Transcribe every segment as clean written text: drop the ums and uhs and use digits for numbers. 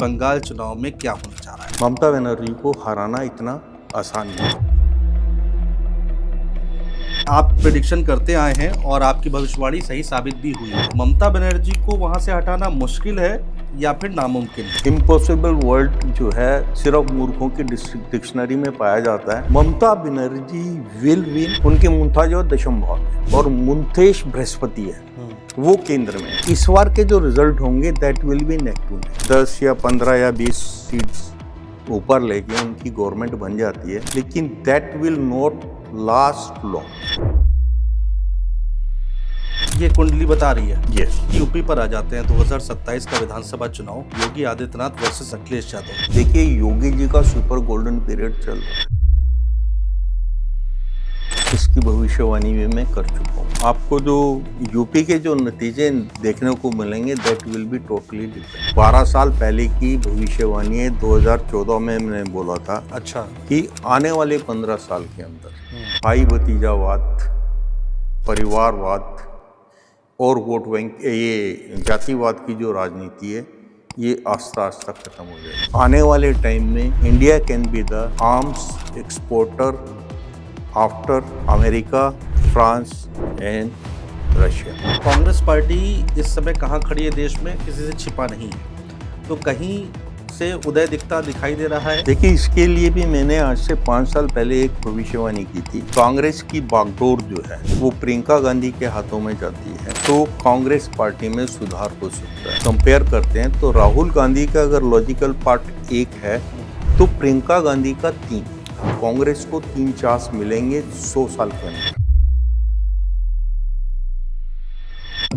बंगाल चुनाव में क्या होने जा रहा है। ममता बनर्जी को हराना इतना आसान नहीं। आप प्रेडिक्शन करते आए हैं और आपकी भविष्यवाणी सही साबित भी हुई है। ममता बनर्जी को वहां से हटाना मुश्किल है या फिर नामुमकिन है। इम्पॉसिबल वर्ड जो है सिर्फ मूर्खों की डिक्शनरी में पाया जाता है। Mamata Banerjee will win. उनके मुंताज दशम भाव है और मुंतेश बृहस्पति है, वो केंद्र में। इस बार के जो रिजल्ट होंगे that will be neck to neck. 10 या 15 या 20 सीट्स ऊपर लेके उनकी गवर्नमेंट बन जाती है, लेकिन that will not last long. ये कुंडली बता रही है। यस। यूपी पर आ जाते हैं 2027 का विधानसभा चुनाव, योगी आदित्यनाथ वर्सेस अखिलेश यादव। देखिए, योगी जी का सुपर गोल्डन पीरियड चल रहा है। इसकी भविष्यवाणी भी मैं कर चुका हूँ। आपको जो यूपी के जो नतीजे देखने को मिलेंगे that will be totally different. 12 साल पहले की भविष्यवाणी है, 2014 में मैंने बोला था अच्छा कि आने वाले 15 साल के अंदर भाई भतीजावाद, परिवारवाद और वोट बैंक, ये जातिवाद की जो राजनीति है, ये आस्ता आस्ता खत्म हो जाएगी। आने वाले टाइम में India can be the arms exporter after America, France and Russia. Congress party इस समय कहाँ खड़ी है देश में, किसी से छिपा नहीं है, तो कहीं से उदय दिखाई दे रहा है। देखिए, इसके लिए भी मैंने आज से 5 साल पहले एक भविष्यवाणी की थी। कांग्रेस की बागडोर जो है वो प्रियंका गांधी के हाथों में जाती है तो कांग्रेस पार्टी में सुधार हो सकता है। कंपेयर करते हैं तो राहुल गांधी का अगर लॉजिकल पार्ट 1 है तो प्रियंका गांधी का 3। कांग्रेस को 3 चांस मिलेंगे 100 साल के अंदर।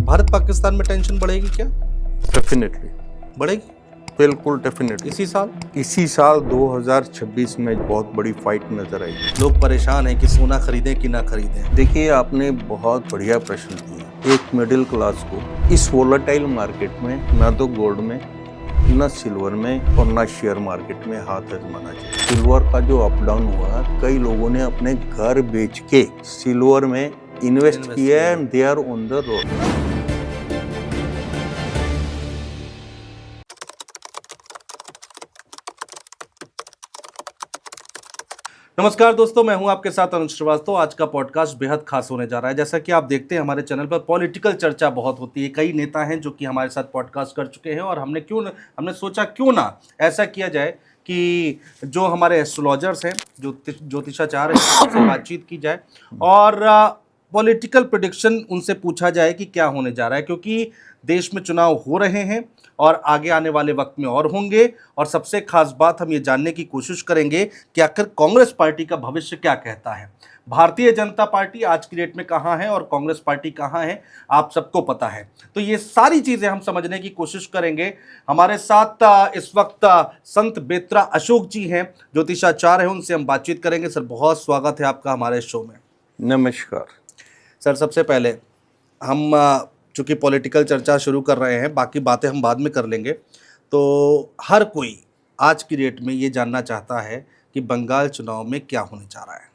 भारत पाकिस्तान में टेंशन बढ़ेगी क्या? डेफिनेटली बढ़ेगी, बिल्कुल डेफिनेटली। इसी साल 2026 में बहुत बड़ी फाइट नजर आई। लोग परेशान हैं कि सोना खरीदें कि ना खरीदें। देखिए, आपने बहुत बढ़िया प्रश्न किया। एक मिडिल क्लास को इस वोलेटाइल मार्केट में ना तो गोल्ड में, ना सिल्वर में और ना शेयर मार्केट में हाथ आजमाना चाहिए। सिल्वर का जो अप डाउन हुआ, कई लोगों ने अपने घर बेच के सिल्वर में इन्वेस्ट किया and they are on the road. नमस्कार दोस्तों, मैं हूं आपके साथ अनुज श्रीवास्तव। आज का पॉडकास्ट बेहद खास होने जा रहा है। जैसा कि आप देखते हैं हमारे चैनल पर पॉलिटिकल चर्चा बहुत होती है। कई नेता हैं जो कि हमारे साथ पॉडकास्ट कर चुके हैं और हमने सोचा क्यों ना ऐसा किया जाए कि जो हमारे एस्ट्रोलॉजर्स हैं, ज्योतिषाचार्य हैं, उनसे बातचीत की जाए और पॉलिटिकल प्रेडिक्शन उनसे पूछा जाए कि क्या होने जा रहा है, क्योंकि देश में चुनाव हो रहे हैं और आगे आने वाले वक्त में और होंगे। और सबसे खास बात, हम ये जानने की कोशिश करेंगे कि आखिर कांग्रेस पार्टी का भविष्य क्या कहता है। भारतीय जनता पार्टी आज की डेट में कहाँ है और कांग्रेस पार्टी कहाँ है, आप सबको पता है। तो ये सारी चीजें हम समझने की कोशिश करेंगे। हमारे साथ इस वक्त संत बेत्रा अशोक जी हैं, ज्योतिषाचार्य हैं, उनसे हम बातचीत करेंगे। सर, बहुत स्वागत है आपका हमारे शो में। नमस्कार सर, सबसे पहले हम चूँकि पॉलिटिकल चर्चा शुरू कर रहे हैं, बाकी बातें हम बाद में कर लेंगे। तो हर कोई आज की डेट में ये जानना चाहता है कि बंगाल चुनाव में क्या होने जा रहा है।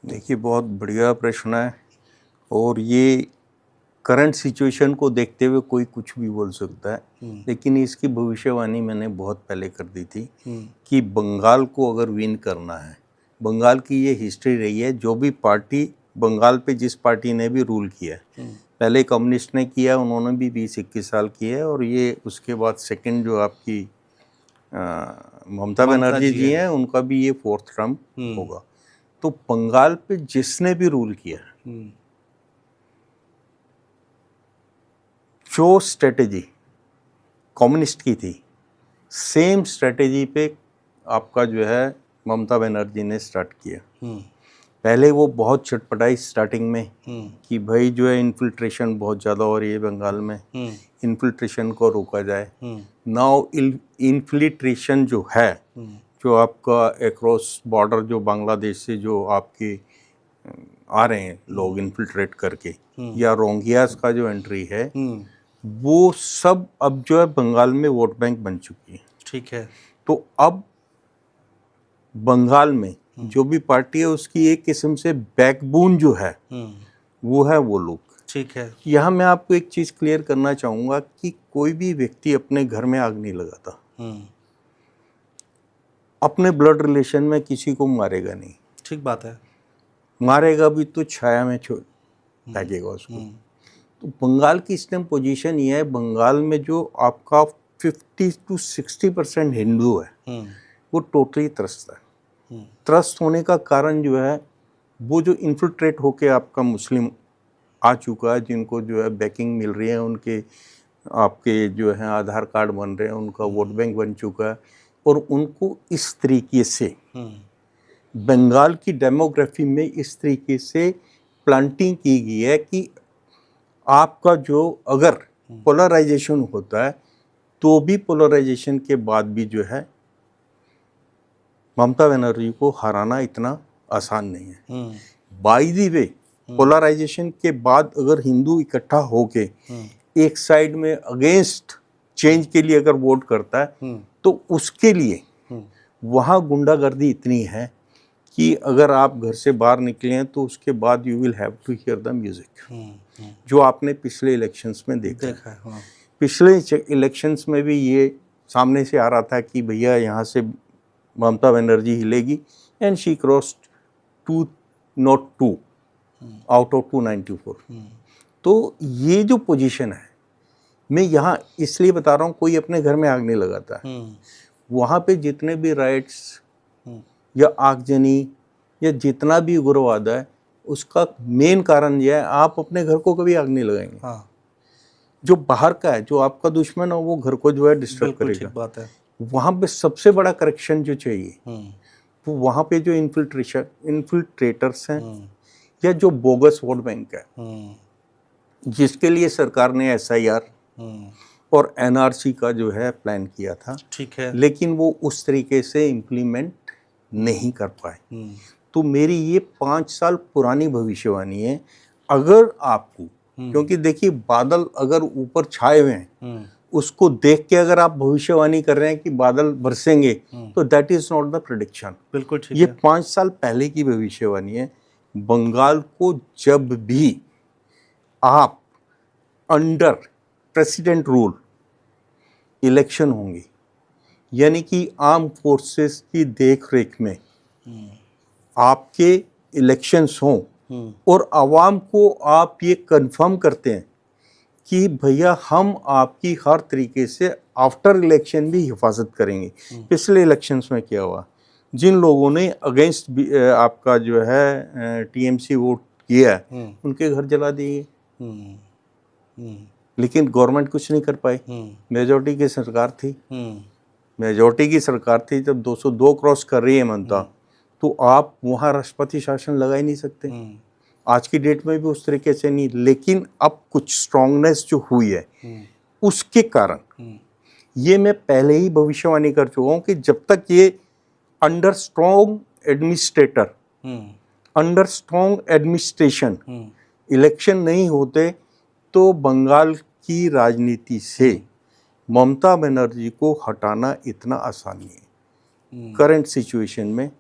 देखिए, बहुत बढ़िया प्रश्न है और ये करंट सिचुएशन को देखते हुए कोई कुछ भी बोल सकता है, लेकिन इसकी भविष्यवाणी मैंने बहुत पहले कर दी थी कि बंगाल को अगर विन करना है, बंगाल की ये हिस्ट्री रही है, जो भी पार्टी बंगाल पे जिस पार्टी ने भी रूल किया है, पहले कम्युनिस्ट ने किया, उन्होंने भी 20-21 साल किया है और ये उसके बाद सेकंड जो आपकी ममता बनर्जी जी हैं, उनका भी ये 4th टर्म होगा। तो बंगाल पे जिसने भी रूल किया, जो स्ट्रेटेजी कम्युनिस्ट की थी, सेम स्ट्रेटेजी पे आपका जो है ममता बनर्जी ने स्टार्ट किया। पहले वो बहुत छटपटाई स्टार्टिंग में कि भाई जो है इन्फिल्ट्रेशन बहुत ज़्यादा हो रही है बंगाल में, इन्फिल्ट्रेशन को रोका जाए। नाउ इन्फिल्ट्रेशन जो है, जो आपका अक्रॉस बॉर्डर जो बांग्लादेश से जो आपके आ रहे हैं लोग इन्फिल्ट्रेट करके, या रोहिंग्यास का जो एंट्री है, वो सब अब जो है बंगाल में वोट बैंक बन चुकी है। ठीक है। तो अब बंगाल में जो भी पार्टी है उसकी एक किस्म से बैकबोन जो है वो है वो लोग। ठीक है। यहाँ मैं आपको एक चीज़ क्लियर करना चाहूँगा कि कोई भी व्यक्ति अपने घर में आग नहीं लगाता, अपने ब्लड रिलेशन में किसी को मारेगा नहीं। ठीक बात है। मारेगा भी तो छाया में छोड़ फेंकेगा उसको। तो बंगाल की इस टाइम पोजीशन ये है, बंगाल में जो आपका 50 to 60% हिंदू है वो टोटली त्रस्त है। त्रस्त होने का कारण जो है वो जो इन्फिल्ट्रेट होके आपका मुस्लिम आ चुका है, जिनको जो है बैकिंग मिल रही है, उनके आपके जो है आधार कार्ड बन रहे हैं, उनका वोट बैंक बन चुका है, और उनको इस तरीके से बंगाल की डेमोग्राफी में इस तरीके से प्लांटिंग की गई है कि आपका जो अगर पोलराइजेशन होता है तो भी पोलराइजेशन के बाद भी जो है ममता बनर्जी को हराना इतना आसान नहीं है। बाय द वे, पोलराइजेशन के बाद अगर हिंदू इकट्ठा होके एक साइड में अगेंस्ट चेंज के लिए अगर वोट करता है तो उसके लिए वहाँ गुंडागर्दी इतनी है कि अगर आप घर से बाहर निकले हैं तो उसके बाद you will have to hear the music, जो आपने पिछले इलेक्शंस में देखा है। हाँ। पिछले इलेक्शंस में भी ये सामने से आ रहा था कि भैया यहाँ से ममता बनर्जी हिलेगी, and she crossed 202 out of 294। तो ये जो पोजीशन है, मैं यहाँ इसलिए बता रहा हूँ, कोई अपने घर में आग नहीं लगाता है। वहाँ पे जितने भी राइट्स या आगजनी या जितना भी उग्रवाद है, उसका मेन कारण यह है, आप अपने घर को कभी आग नहीं लगाएंगे। हाँ। जो बाहर का है, जो आपका दुश्मन है, वो घर को जो है डिस्टर्ब करेगा। ठीक बात है। वहाँ पे सबसे बड़ा करेक्शन जो चाहिए वो वहाँ पे जो इन्फिल्ट्रेटर्स हैं या जो बोगस वोट बैंक है, जिसके लिए सरकार ने SIR और NRC का जो है प्लान किया था, ठीक है, लेकिन लेकिन वो उस तरीके से इम्प्लीमेंट नहीं कर पाए। तो मेरी ये 5 साल पुरानी भविष्यवाणी है। अगर आपको, क्योंकि देखिए बादल अगर ऊपर छाए हुए हैं, उसको देख के अगर आप भविष्यवाणी कर रहे हैं कि बादल बरसेंगे, तो that is not the prediction. बिल्कुल ठीक ये है। 5 साल पहले की भविष्यवाणी है। बंगाल को जब भी आप अंडर प्रेसिडेंट रूल इलेक्शन होंगे, यानी कि आर्म फोर्सेस की देखरेख में आपके इलेक्शंस हों और आवाम को आप ये कंफर्म करते हैं कि भैया हम आपकी हर तरीके से आफ्टर इलेक्शन भी हिफाजत करेंगे। पिछले इलेक्शंस में क्या हुआ, जिन लोगों ने अगेंस्ट आपका जो है TMC वोट किया है, उनके घर जला दिए, लेकिन गवर्नमेंट कुछ नहीं कर पाई। मेजॉरिटी की सरकार थी, मेजॉरिटी की सरकार थी। जब 202 क्रॉस कर रही है ममता, तो आप वहाँ राष्ट्रपति शासन लगा ही नहीं सकते। आज की डेट में भी उस तरीके से नहीं, लेकिन अब कुछ स्ट्रांगनेस जो हुई है उसके कारण ये मैं पहले ही भविष्यवाणी कर चुका हूँ कि जब तक ये under strong administrator, under strong administration election नहीं होते, तो बंगाल की राजनीति से ममता बनर्जी को हटाना इतना आसान नहीं है। करंट सिचुएशन में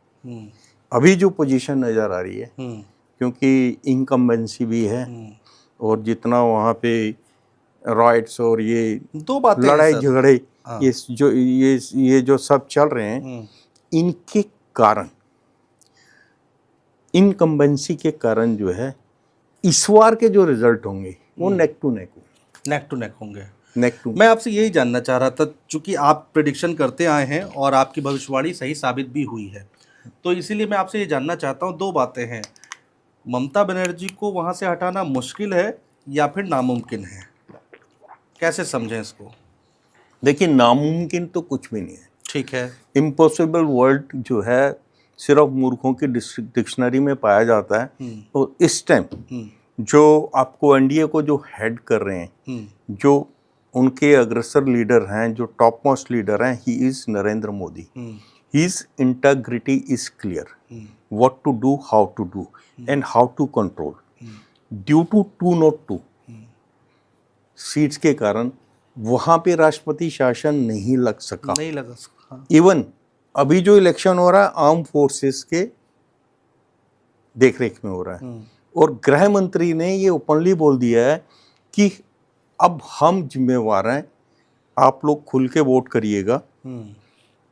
अभी जो पोजीशन नज़र आ रही है, क्योंकि इनकम्बेंसी भी है और जितना वहाँ पे राइट्स और ये दो बातें लड़ाई हैं सर। झगड़े, हाँ। ये जो सब चल रहे हैं, इनके कारण, इनकम्बेंसी के कारण जो है इस बार के जो रिजल्ट होंगे वो नेक टू नेक होंगे। Neck to. मैं आपसे यही जानना चाह रहा था, चूंकि आप प्रेडिक्शन करते आए हैं और आपकी भविष्यवाणी सही साबित भी हुई है, तो इसीलिए मैं आपसे ये जानना चाहता हूँ, दो बातें हैं, ममता बनर्जी को वहाँ से हटाना मुश्किल है या फिर नामुमकिन है, कैसे समझें इसको? देखिए, नामुमकिन तो कुछ भी नहीं है। ठीक है। इम्पॉसिबल वर्ड जो है सिर्फ मूर्खों की डिक्शनरी में पाया जाता है। तो इस टाइम जो आपको NDA को जो हेड कर रहे हैं, जो उनके अग्रसर लीडर हैं, जो टॉप मोस्ट लीडर हैं, he is Narendra Modi. His integrity is clear, what to do, how to do and how to control. Due to 202 seats के कारण वहाँ पे राष्ट्रपति शासन नहीं लग सका। इवन अभी जो इलेक्शन हो रहा है आर्म फोर्सेस के देखरेख में हो रहा है, और गृह मंत्री ने ये ओपनली बोल दिया है कि अब हम जिम्मेवार हैं, आप लोग खुल के वोट करिएगा,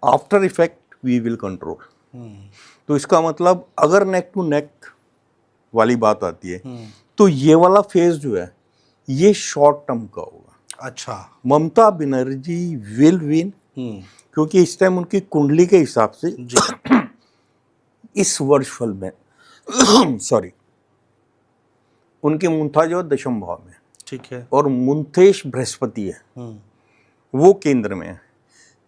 after effect we will control. तो इसका मतलब अगर नेक टू नेक वाली बात आती है तो ये वाला फेज जो है ये शॉर्ट टर्म का होगा। अच्छा। ममता बनर्जी विल विन, क्योंकि इस टाइम उनकी कुंडली के हिसाब से जी। इस वर्षफल में सॉरी उनके मुंथा जो दशम भाव में, ठीक है। और मुंथेश बृहस्पति है वो केंद्र में है।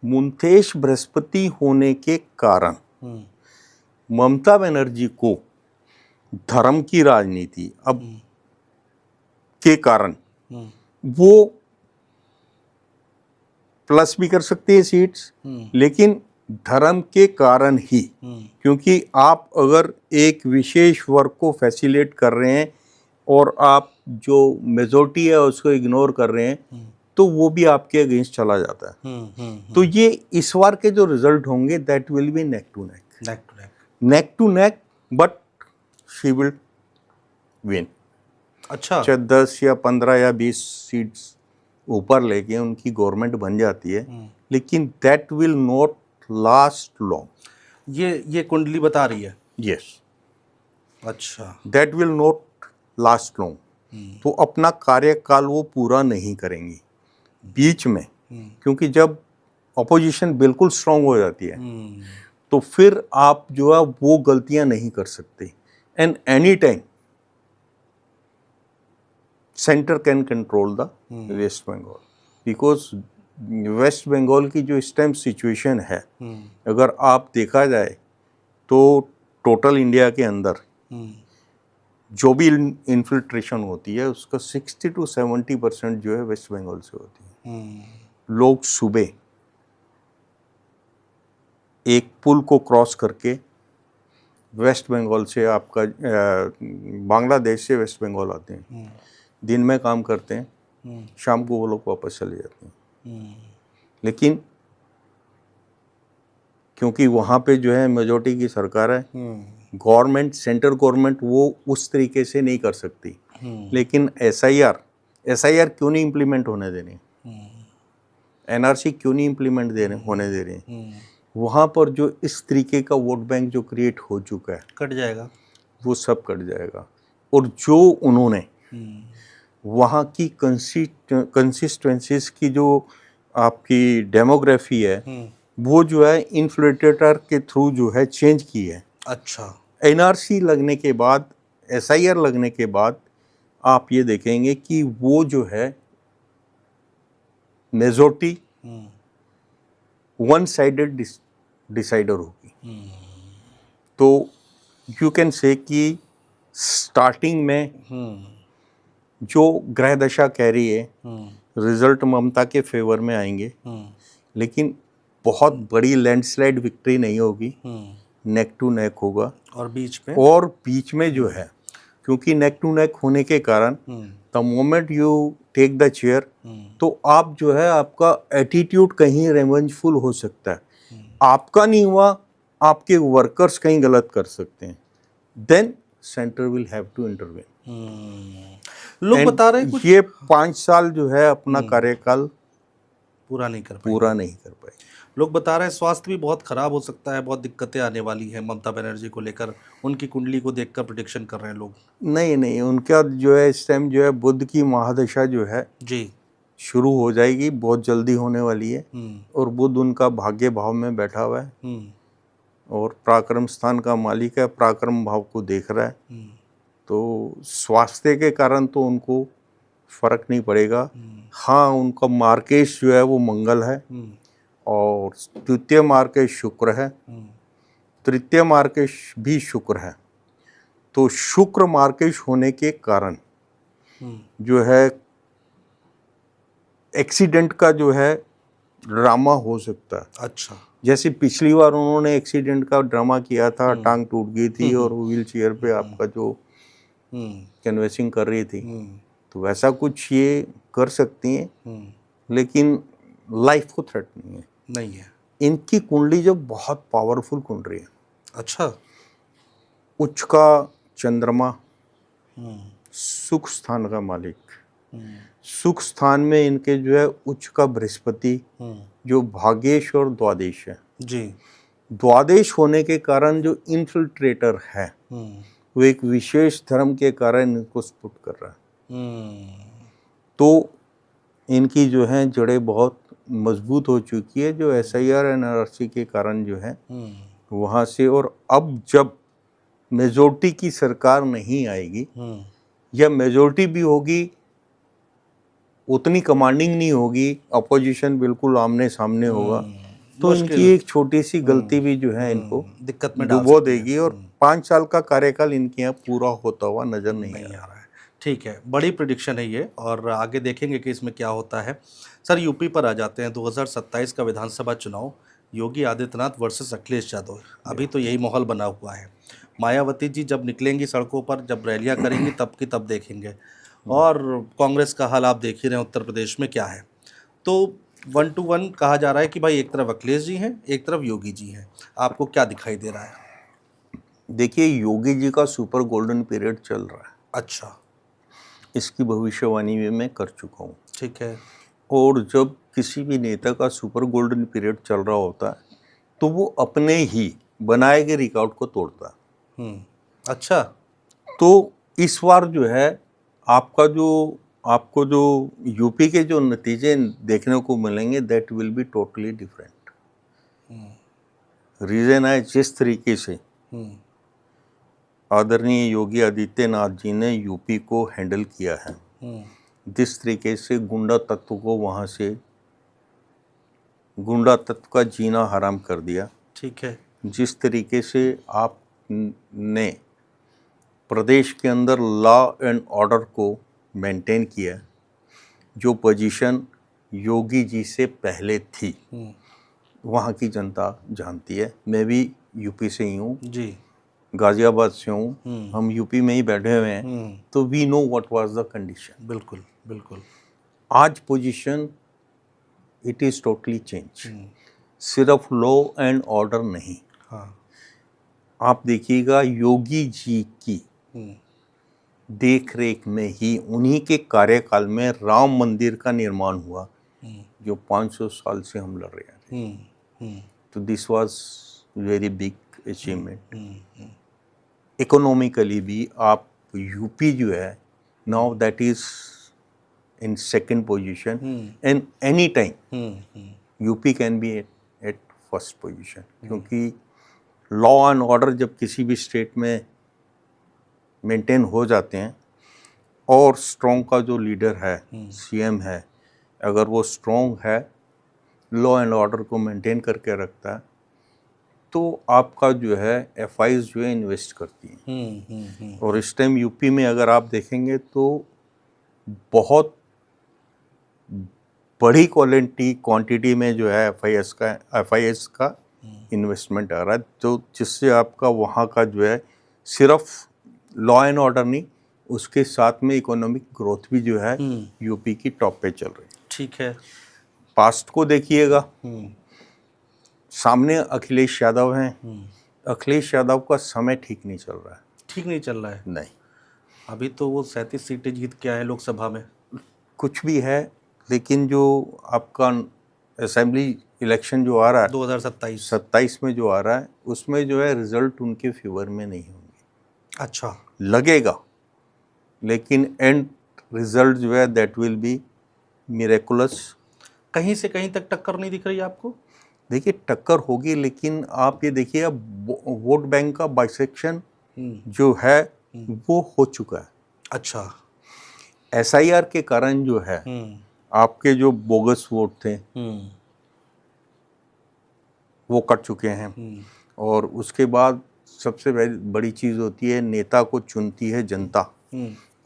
मुंथेश बृहस्पति होने के कारण ममता बनर्जी को धर्म की राजनीति अब के कारण वो प्लस भी कर सकती है सीट्स, लेकिन धर्म के कारण ही, क्योंकि आप अगर एक विशेष वर्ग को फैसिलिटेट कर रहे हैं और आप जो मेजोरिटी है उसको इग्नोर कर रहे हैं तो वो भी आपके अगेंस्ट चला जाता है। तो ये इस बार के जो रिजल्ट होंगे that will be neck to neck, but she will win. अच्छा। चाहे 10 या 15 या 20 सीट्स ऊपर लेके उनकी गवर्नमेंट बन जाती है, लेकिन that will not last long. ये कुंडली बता रही है। यस, अच्छा। That will not last long. तो अपना कार्यकाल वो पूरा नहीं करेंगी बीच में, क्योंकि जब अपोजिशन बिल्कुल स्ट्रांग हो जाती है तो फिर आप जो है वो गलतियां नहीं कर सकते। And any time centre can control the West Bengal, because West Bengal की जो इस टाइम सिचुएशन है, अगर आप देखा जाए तो टोटल इंडिया के अंदर जो भी इन्फिल्ट्रेशन होती है उसका 60 to 70% जो है वेस्ट बंगाल से होती है। लोग सुबह एक पुल को क्रॉस करके वेस्ट बंगाल से आपका बांग्लादेश से वेस्ट बंगाल आते हैं, दिन में काम करते हैं, शाम को वो लोग वापस चले जाते हैं। लेकिन क्योंकि वहाँ पे जो है मेजोरिटी की सरकार है, गवर्नमेंट सेंट्रल गवर्नमेंट वो उस तरीके से नहीं कर सकती। लेकिन एसआईआर क्यों नहीं इम्प्लीमेंट होने दे रही, एनआरसी क्यों नहीं इम्प्लीमेंट होने दे रही, वहाँ पर जो इस तरीके का वोट बैंक जो क्रिएट हो चुका है कट जाएगा, वो सब कट जाएगा। और जो उन्होंने वहाँ की कंसिस्टेंसीज की जो आपकी डेमोग्राफी है वो जो है इन्फ्लेटर के थ्रू जो है चेंज की है। अच्छा। एनआरसी लगने के बाद, एसआईआर लगने के बाद आप ये देखेंगे कि वो जो है मेजोरिटी वन साइडेड डिसाइडर होगी। तो यू कैन से कि स्टार्टिंग में जो ग्रह दशा कह रही है रिजल्ट ममता के फेवर में आएंगे, लेकिन बहुत बड़ी लैंडस्लाइड विक्ट्री नहीं होगी, नेक टू नेक होगा। और बीच में जो है, क्योंकि नेक टू नेक होने के कारण the moment you take the chair तो आप जो है आपका एटीट्यूड कहीं रेवेंजफुल हो सकता है, आपका नहीं हुआ आपके वर्कर्स कहीं गलत कर सकते हैं, then centre will have to intervene. लोग बता रहे हैं कुछ ये 5 साल जो है अपना कार्यकाल पूरा नहीं कर पाए। लोग बता रहे हैं स्वास्थ्य भी बहुत खराब हो सकता है, बहुत दिक्कतें आने वाली है ममता बनर्जी को लेकर, उनकी कुंडली को देखकर प्रेडिक्शन कर रहे हैं लोग। नहीं, उनका जो है इस टाइम जो है बुध की महादशा जो है जी शुरू हो जाएगी, बहुत जल्दी होने वाली है। और बुध उनका भाग्य भाव में बैठा हुआ है और पराक्रम स्थान का मालिक है, पराक्रम भाव को देख रहा है। तो स्वास्थ्य के कारण तो उनको फर्क नहीं पड़ेगा। हाँ, उनका मार्केश जो है वो मंगल है और द्वितीय मार्केश शुक्र है, तृतीय मार्केश भी शुक्र है। तो शुक्र मार्केश होने के कारण जो है एक्सीडेंट का जो है ड्रामा हो सकता है। अच्छा। जैसे पिछली बार उन्होंने एक्सीडेंट का ड्रामा किया था, टांग टूट गई थी और व्हील चेयर पे आपका जो कैनवेसिंग कर रही थी, तो वैसा कुछ ये कर सकती हैं, लेकिन लाइफ को थ्रेट नहीं है। इनकी कुंडली जो बहुत पावरफुल कुंडली है। अच्छा। उच्च का चंद्रमा, सुख स्थान का मालिक, सुख स्थान में इनके जो है उच्च का बृहस्पति जो भाग्येश और द्वादेश है जी। द्वादेश होने के कारण जो इन्फिल्ट्रेटर है वो एक विशेष धर्म के कारण इनको स्फुट कर रहा है। तो इनकी जो है जड़ें बहुत मजबूत हो चुकी है जो SIR NRC के कारण जो है वहाँ से। और अब जब मेजोरिटी की सरकार नहीं आएगी या मेजोरिटी भी होगी उतनी कमांडिंग नहीं होगी, अपोजिशन बिल्कुल आमने सामने होगा, तो इनकी एक छोटी सी गलती भी जो है इनको दिक्कत में डाल डुबो सकती है। देगी और 5 साल का कार्यकाल इनके यहाँ पूरा होता हुआ नजर नहीं नहीं आ आ रहा है। ठीक है, बड़ी प्रिडिक्शन है ये और आगे देखेंगे कि इसमें क्या होता है। सर यूपी पर आ जाते हैं। 2027 का विधानसभा चुनाव, योगी आदित्यनाथ वर्सेस अखिलेश यादव। अभी तो यही माहौल बना हुआ है। मायावती जी जब निकलेंगी सड़कों पर, जब रैलियां करेंगी तब की तब देखेंगे। और कांग्रेस का हाल आप देख ही रहे हैं उत्तर प्रदेश में क्या है। तो 1 to 1 कहा जा रहा है कि भाई एक तरफ अखिलेश जी हैं, एक तरफ योगी जी हैं। आपको क्या दिखाई दे रहा है? देखिए योगी जी का सुपर गोल्डन पीरियड चल रहा है, अच्छा, इसकी भविष्यवाणी भी मैं कर चुका हूँ। ठीक है। और जब किसी भी नेता का सुपर गोल्डन पीरियड चल रहा होता है तो वो अपने ही बनाए गए रिकॉर्ड को तोड़ता है। अच्छा। तो इस बार जो है आपको जो यूपी के जो नतीजे देखने को मिलेंगे that will be totally different. Reason है जिस तरीके से आदरणीय योगी आदित्यनाथ जी ने यूपी को हैंडल किया है, जिस तरीके से गुंडा तत्व को वहाँ से गुंडा तत्व का जीना हराम कर दिया, ठीक है। जिस तरीके से आपने प्रदेश के अंदर लॉ एंड ऑर्डर को मेंटेन किया, जो पोजीशन योगी जी से पहले थी वहाँ की जनता जानती है। मैं भी यूपी से ही हूँ जी। गाजियाबाद से हूँ, हम यूपी में ही बैठे हुए हैं, तो we know what was the condition. बिल्कुल बिल्कुल। आज position it is totally change. सिर्फ लॉ एंड ऑर्डर नहीं, हाँ। आप देखिएगा योगी जी की देख रेख में ही उन्हीं के कार्यकाल में राम मंदिर का निर्माण हुआ जो 500 साल से हम लड़ रहे हैं। तो this was very big achievement. Economically भी आप यूपी जो है now that is in second position and any time UP can be at first position, क्योंकि लॉ एंड ऑर्डर जब किसी भी स्टेट में मेंटेन हो जाते हैं और स्ट्रॉन्ग का जो लीडर है CM है, अगर वो स्ट्रॉन्ग है लॉ एंड ऑर्डर को मेंटेन करके रखता है तो आपका जो है FIs जो है इन्वेस्ट करती हैं। और इस टाइम यूपी में अगर आप देखेंगे तो बहुत बड़ी क्वांटिटी में जो है FIS का इन्वेस्टमेंट आ रहा है, तो जिससे आपका वहाँ का जो है सिर्फ लॉ एंड ऑर्डर नहीं, उसके साथ में इकोनॉमिक ग्रोथ भी जो है यूपी की टॉप पे चल रही है। ठीक है। पास्ट को देखिएगा, सामने अखिलेश यादव हैं, अखिलेश यादव का समय ठीक नहीं चल रहा है। ठीक नहीं चल रहा है? नहीं, अभी तो वो 37 सीटें जीत के आए लोकसभा में। कुछ भी है, लेकिन जो आपका असेंबली इलेक्शन जो आ रहा है 2027 में जो आ रहा है उसमें जो है रिजल्ट उनके फेवर में नहीं होंगे। अच्छा। लगेगा, लेकिन एंड रिजल्ट जो है दैट विल बी मिरेकुलस। कहीं से कहीं तक टक्कर नहीं दिख रही आपको? देखिए टक्कर होगी, लेकिन आप ये देखिए अब वोट बैंक का बाइसेक्शन जो है वो हो चुका है। अच्छा। SIR के कारण जो है आपके जो बोगस वोट थे वो कट चुके हैं। और उसके बाद सबसे बड़ी चीज़ होती है नेता को चुनती है जनता,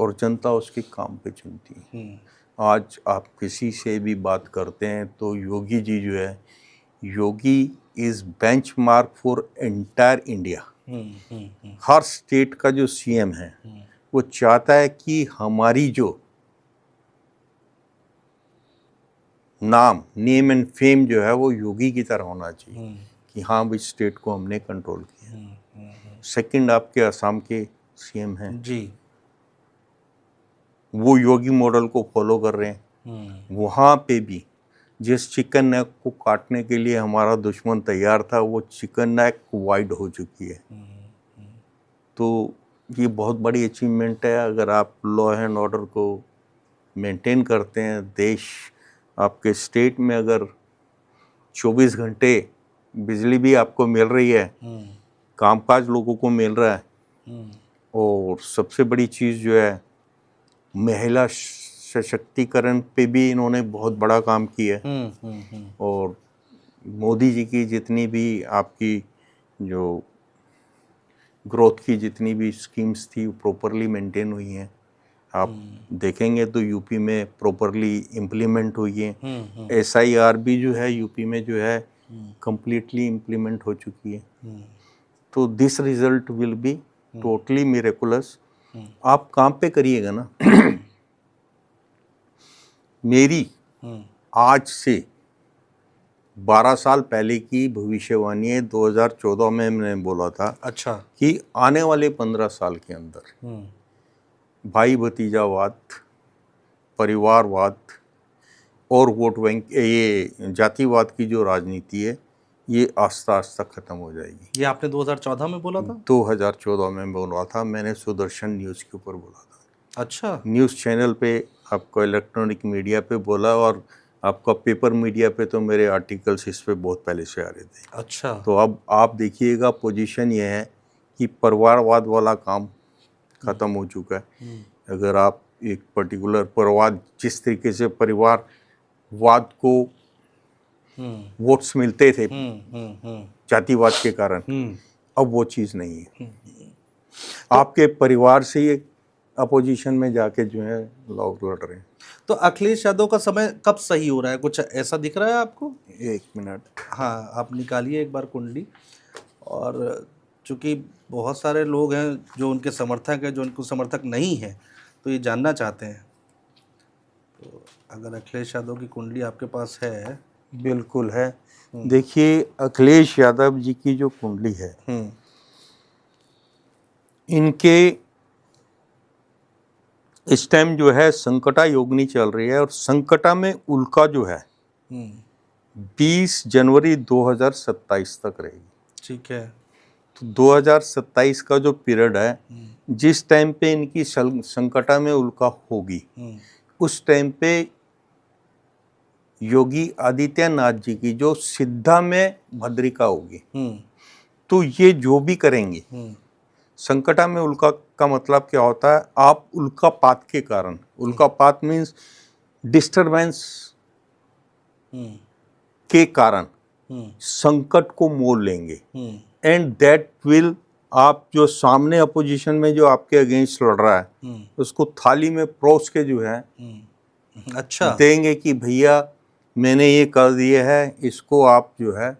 और जनता उसके काम पे चुनती है। आज आप किसी से भी बात करते हैं तो योगी जी जो है, योगी is benchmark for entire India. Her state का जो CM है वो चाहता है कि हमारी जो नेम एंड फेम जो है वो योगी की तरह होना चाहिए कि हाँ भाई स्टेट को हमने कंट्रोल किया। सेकंड आपके असम के CM हैं जी। वो योगी मॉडल को फॉलो कर रहे हैं। वहाँ पे भी जिस चिकन नेक को काटने के लिए हमारा दुश्मन तैयार था, वो चिकन नेक वाइड हो चुकी है। तो ये बहुत बड़ी अचीवमेंट है। अगर आप लॉ एंड ऑर्डर को मेंटेन करते हैं, देश आपके स्टेट में अगर 24 घंटे बिजली भी आपको मिल रही है, कामकाज लोगों को मिल रहा है, और सबसे बड़ी चीज़ जो है महिला सशक्तिकरण पे भी इन्होंने बहुत बड़ा काम किया है। और मोदी जी की जितनी भी आपकी जो ग्रोथ की जितनी भी स्कीम्स थी वो प्रॉपरली मेंटेन हुई हैं। आप देखेंगे तो यूपी में प्रॉपरली इम्प्लीमेंट हुई है। SIR भी जो है यूपी में जो है कंप्लीटली इम्प्लीमेंट हो चुकी है। तो this result will be totally miraculous. आप काम पे करिएगा ना। मेरी आज से 12 साल पहले की भविष्यवाणी है, 2014 में मैंने बोला था। अच्छा। कि आने वाले 15 साल के अंदर भाई भतीजावाद, परिवारवाद और वोट बैंक, ये जातिवाद की जो राजनीति है, ये आस्ता आस्ता खत्म हो जाएगी। ये आपने 2014 में बोला था? 2014 में बोला था मैंने, सुदर्शन न्यूज़ के ऊपर बोला था। अच्छा। न्यूज़ चैनल पे, आपको इलेक्ट्रॉनिक मीडिया पे बोला, और आपका पेपर मीडिया पे तो मेरे आर्टिकल्स इस पे बहुत पहले से आ रहे थे। अच्छा। तो अब आप देखिएगा, पोजीशन ये है कि परिवारवाद वाला काम ख़त्म हो चुका है। अगर आप एक पर्टिकुलर परिवार, जिस तरीके से परिवारवाद को वोट्स मिलते थे जातिवाद के कारण, अब वो चीज़ नहीं है। आपके परिवार से ही अपोजिशन में जाके जो है लोग लड़ रहे हैं। तो अखिलेश यादव का समय कब सही हो रहा है, कुछ ऐसा दिख रहा है आपको? एक मिनट। हाँ, आप निकालिए एक बार कुंडली। और चूँकि बहुत सारे लोग हैं जो उनके समर्थक हैं, जो उनको समर्थक नहीं हैं, तो ये जानना चाहते हैं। तो अगर अखिलेश यादव की कुंडली आपके पास है? बिल्कुल है। देखिए, अखिलेश यादव जी की जो कुंडली है, इनके इस टाइम जो है संकटा योगिनी चल रही है, और संकटा में उल्का जो है 20 जनवरी 2027 तक रहेगी। ठीक है। तो 2027 का जो पीरियड है, जिस टाइम पे इनकी संकटा में उल्का होगी, उस टाइम पे योगी आदित्यनाथ जी की जो सिद्धा में भद्रिका होगी, तो ये जो भी करेंगे, संकटा में उल्का का मतलब क्या होता है? आप उल्कापात के कारण, उल्कापात मीन्स डिस्टरबेंस के कारण संकट को मोल लेंगे, एंड दैट विल, आप जो सामने अपोजिशन में जो आपके अगेंस्ट लड़ रहा है, उसको थाली में परोस के जो है अच्छा देंगे कि भैया मैंने ये कर दिया है, इसको आप जो है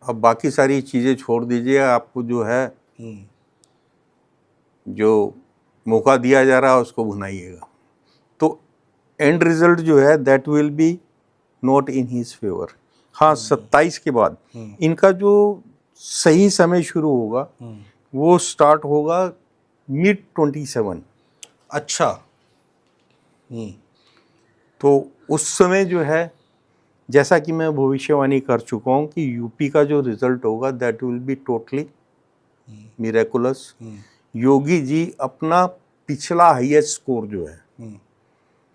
अब बाकी सारी चीज़ें छोड़ दीजिए, आपको जो है जो मौका दिया जा रहा है उसको भुनाइएगा। तो एंड रिजल्ट जो है that will B not in his favour. हाँ, 27 के बाद इनका जो सही समय शुरू होगा वो स्टार्ट होगा मिड 27। अच्छा। तो उस समय जो है, जैसा कि मैं भविष्यवाणी कर चुका हूँ कि यूपी का जो रिजल्ट होगा that will be totally miraculous. Yogi ji अपना पिछला हाईएस्ट स्कोर जो है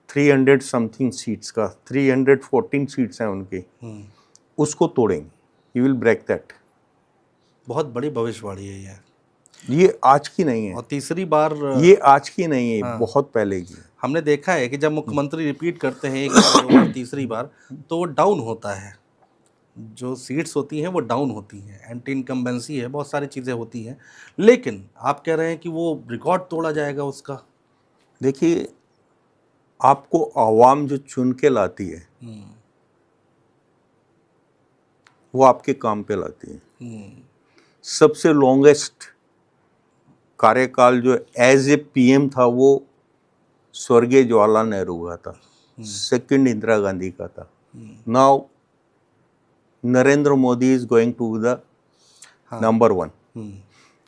300 समथिंग सीट्स का, 314 सीट्स हैं उनके, उसको तोड़ेंगे। He will break that. बहुत बड़ी भविष्यवाणी है ये आज की नहीं है, और तीसरी बार ये आज की नहीं है, बहुत पहले की। हमने देखा है कि जब मुख्यमंत्री रिपीट करते हैं एक बार, 2 बार, तीसरी बार, तो वो डाउन होता है। जो सीट्स होती हैं वो डाउन होती हैं, एंटी इनकम्बेंसी है, बहुत सारी चीज़ें होती हैं। लेकिन आप कह रहे हैं कि वो रिकॉर्ड तोड़ा जाएगा उसका। देखिए, आपको आवाम जो चुन के लाती है वो आपके काम पे लाती है। सबसे लॉन्गेस्ट कार्यकाल जो एज ए पीएम था वो स्वर्गीय जवाहरलाल नेहरू का था, सेकंड इंदिरा गांधी का था। Now Narendra Modi is going to the number 1।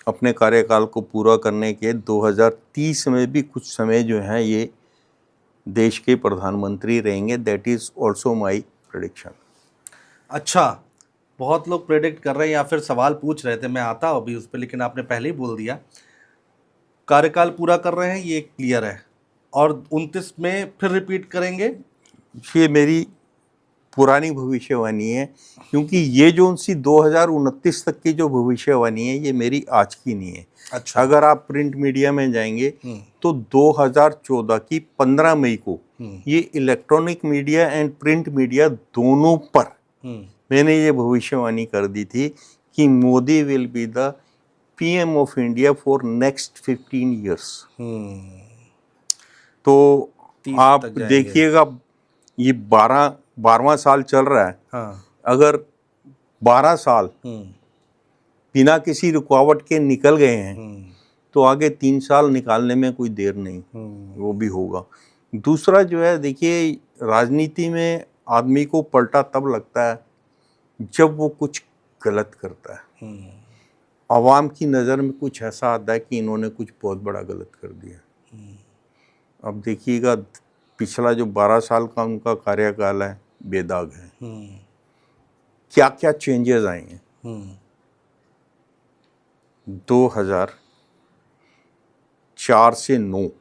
अपने कार्यकाल को पूरा करने के 2030 में भी कुछ समय जो है ये देश के प्रधानमंत्री रहेंगे। That is also my prediction. अच्छा, बहुत लोग प्रेडिक्ट कर रहे हैं या फिर सवाल पूछ रहे थे, मैं आता हूँ अभी उस पर, लेकिन आपने पहले ही बोल दिया। कार्यकाल पूरा कर रहे हैं, ये क्लियर है, और 29 में फिर रिपीट करेंगे। ये मेरी पुरानी भविष्यवाणी है, क्योंकि ये जो उनसी 2029 तक की जो भविष्यवाणी है ये मेरी आज की नहीं है। अच्छा। अगर आप प्रिंट मीडिया में जाएंगे तो 2014 की 15 मई को ये electronic media and print media दोनों पर मैंने ये भविष्यवाणी कर दी थी कि Modi will be the PM of India for next 15 years. तो 30 आप तक जाएंगे। देखिएगा, ये 12वां साल चल रहा है। हाँ। अगर 12 साल बिना किसी रुकावट के निकल गए हैं तो आगे 3 साल निकालने में कोई देर नहीं, वो भी होगा। दूसरा जो है, देखिए, राजनीति में आदमी को पलटा तब लगता है जब वो कुछ गलत करता है। आवाम की नज़र में कुछ ऐसा आता है कि इन्होंने कुछ बहुत बड़ा गलत कर दिया। अब देखिएगा, पिछला जो 12 साल का उनका कार्यकाल है बेदाग है। क्या क्या चेंजेस आए हैं। 2004 से 9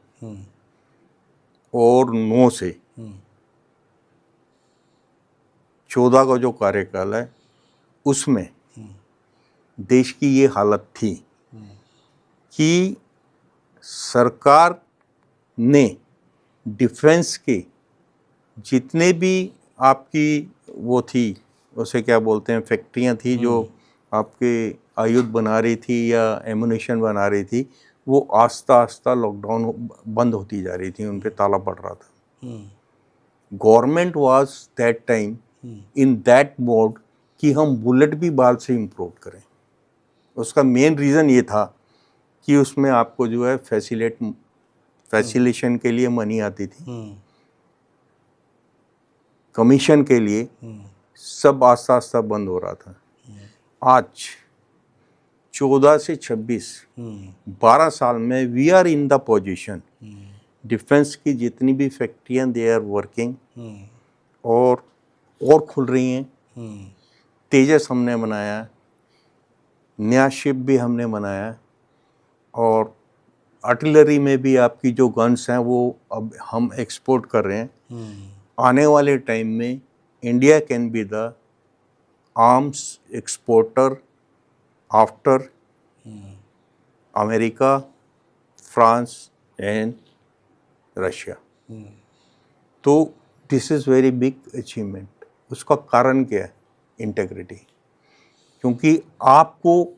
और 9 से 14 का जो कार्यकाल है उसमें देश की ये हालत थी कि सरकार ने डिफेंस के जितने भी आपकी वो थी, उसे क्या बोलते हैं, फैक्ट्रियां थी जो आपके आयुध बना रही थी या एमुनेशन बना रही थी, वो आस्ता आस्ता लॉकडाउन बंद होती जा रही थी, उन पे ताला पड़ रहा था। Government was that time in that mode कि हम बुलेट भी बाल से इम्पोर्ट करें। उसका मेन रीज़न ये था कि उसमें आपको जो है फैसिलेशन के लिए मनी आती थी, कमीशन के लिए, सब आस्ता आस्ता बंद हो रहा था। आज 14 से 26 12 साल में we are in the position, defence की जितनी भी फैक्ट्रियां दे आर वर्किंग और खुल रही हैं। तेजस हमने बनाया, नया शिप भी हमने बनाया, और आर्टिलरी में भी आपकी जो गन्स हैं वो अब हम एक्सपोर्ट कर रहे हैं। आने वाले टाइम में India can be the arms exporter after America, France and Russia. तो this is very big achievement. उसका कारण क्या है? इंटेग्रिटी। क्योंकि आपको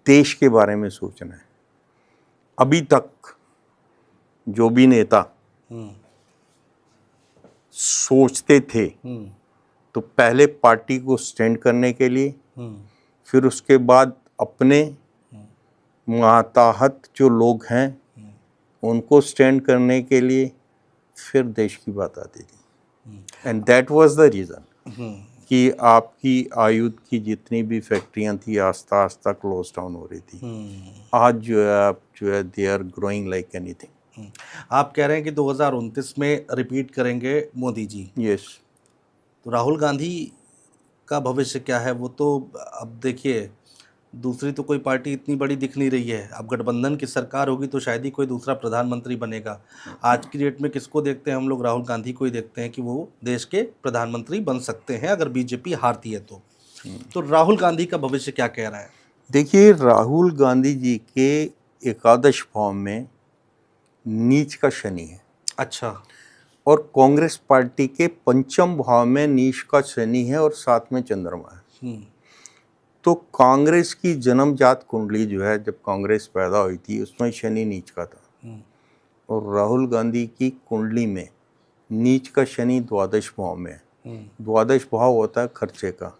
देश के बारे में सोचना है। अभी तक जो भी नेता सोचते थे तो पहले पार्टी को स्टैंड करने के लिए, फिर उसके बाद अपने माताहत जो लोग हैं उनको स्टैंड करने के लिए, फिर देश की बात आती थी। And that was the reason कि आपकी आयुध की जितनी भी फैक्ट्रियां थी आस्ता आस्ता क्लोज डाउन हो रही थी। आज जो है आप जो है they are growing like anything. आप कह रहे हैं कि 2029 में रिपीट करेंगे मोदी जी। यस। तो राहुल गांधी का भविष्य क्या है? वो तो अब देखिए, दूसरी तो कोई पार्टी इतनी बड़ी दिख नहीं रही है। अब गठबंधन की सरकार होगी तो शायद ही कोई दूसरा प्रधानमंत्री बनेगा। आज की डेट में किसको देखते हैं हम लोग? राहुल गांधी को ही देखते हैं कि वो देश के प्रधानमंत्री बन सकते हैं अगर बीजेपी हारती है तो राहुल गांधी का भविष्य क्या कह रहा है? देखिए, राहुल गांधी जी के एकादश भाव में नीच का शनि है। अच्छा। और कांग्रेस पार्टी के पंचम भाव में नीच का शनि है और साथ में चंद्रमा है। तो कांग्रेस की जन्मजात कुंडली जो है, जब कांग्रेस पैदा हुई थी उसमें शनि नीच का था, और राहुल गांधी की कुंडली में नीच का शनि द्वादश भाव में है। द्वादश भाव होता है खर्चे का।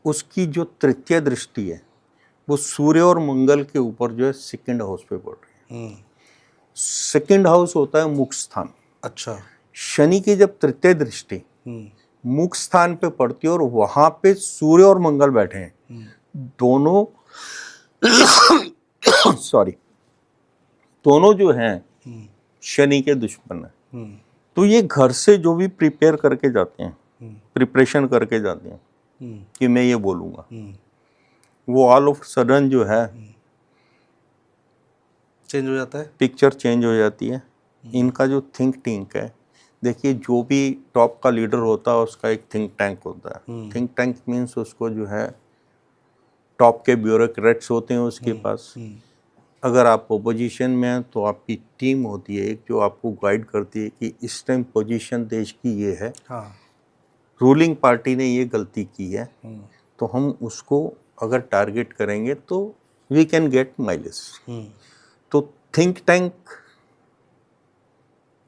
उसकी जो तृतीय दृष्टि है वो सूर्य और मंगल के ऊपर जो है सेकंड हाउस पे पड़ रही है। सेकंड हाउस होता है मुख्य स्थान। अच्छा। शनि की जब तृतीय दृष्टि मुख्य स्थान पे पड़ती है और वहां पे सूर्य और मंगल बैठे हैं, दोनों सॉरी, दोनों जो हैं शनि के दुश्मन है। तो ये घर से जो भी प्रिपेयर करके जाते हैं, प्रिपरेशन करके जाते हैं कि मैं ये बोलूँगा, वो ऑल ऑफ सडन जो है चेंज हो जाता है, पिक्चर चेंज हो जाती है। इनका जो थिंक टैंक है, देखिए जो भी टॉप का लीडर होता है उसका एक थिंक टैंक होता है। थिंक टैंक मीन्स उसको जो है टॉप के ब्यूरोक्रेट्स होते हैं उसके पास। अगर आप पोजीशन में हैं तो आपकी टीम होती है एक जो आपको गाइड करती है कि इस टाइम पोजीशन देश की ये है, हाँ, रूलिंग पार्टी ने ये गलती की है, तो हम उसको अगर टारगेट करेंगे तो वी कैन गेट माइलेज। तो थिंक टैंक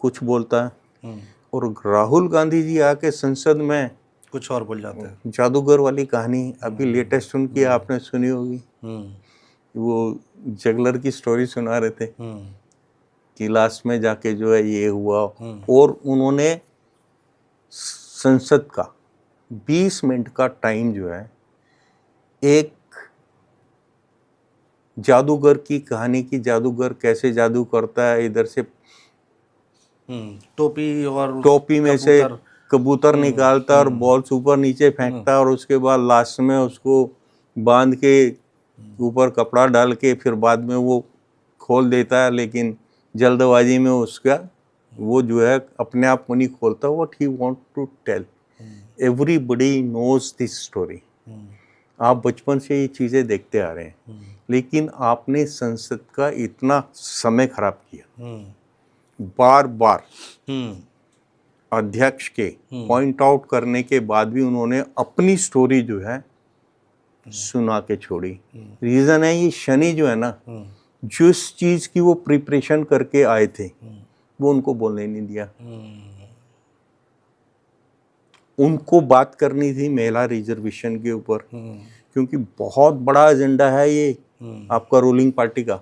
कुछ बोलता है और राहुल गांधी जी आके संसद में कुछ और बोल जाते हैं। जादूगर वाली कहानी अभी लेटेस्ट उनकी आपने सुनी होगी, वो जगलर की स्टोरी सुना रहे थे कि लास्ट में जाके जो है ये हुआ, और उन्होंने संसद का 20 मिनट का टाइम जो है एक जादूगर की कहानी की, जादूगर कैसे जादू करता है, इधर से टोपी में से कबूतर निकालता और बॉल ऊपर नीचे फेंकता और उसके बाद लास्ट में उसको बांध के ऊपर कपड़ा डाल के फिर बाद में वो खोल देता है, लेकिन जल्दबाजी में उसका वो जो है अपने आप नहीं खोलता। What he want to tell, everybody knows this story. आप बचपन से ये चीज़ें देखते आ रहे हैं, लेकिन आपने संसद का इतना समय खराब किया, बार बार अध्यक्ष के पॉइंट आउट करने के बाद भी उन्होंने अपनी स्टोरी जो है सुना के छोड़ी। रीज़न है ये शनि जो है ना, जिस चीज़ की वो प्रिपरेशन करके आए थे वो उनको बोलने नहीं दिया। उनको बात करनी थी महिला रिजर्वेशन के ऊपर, क्योंकि बहुत बड़ा एजेंडा है ये आपका रूलिंग पार्टी का।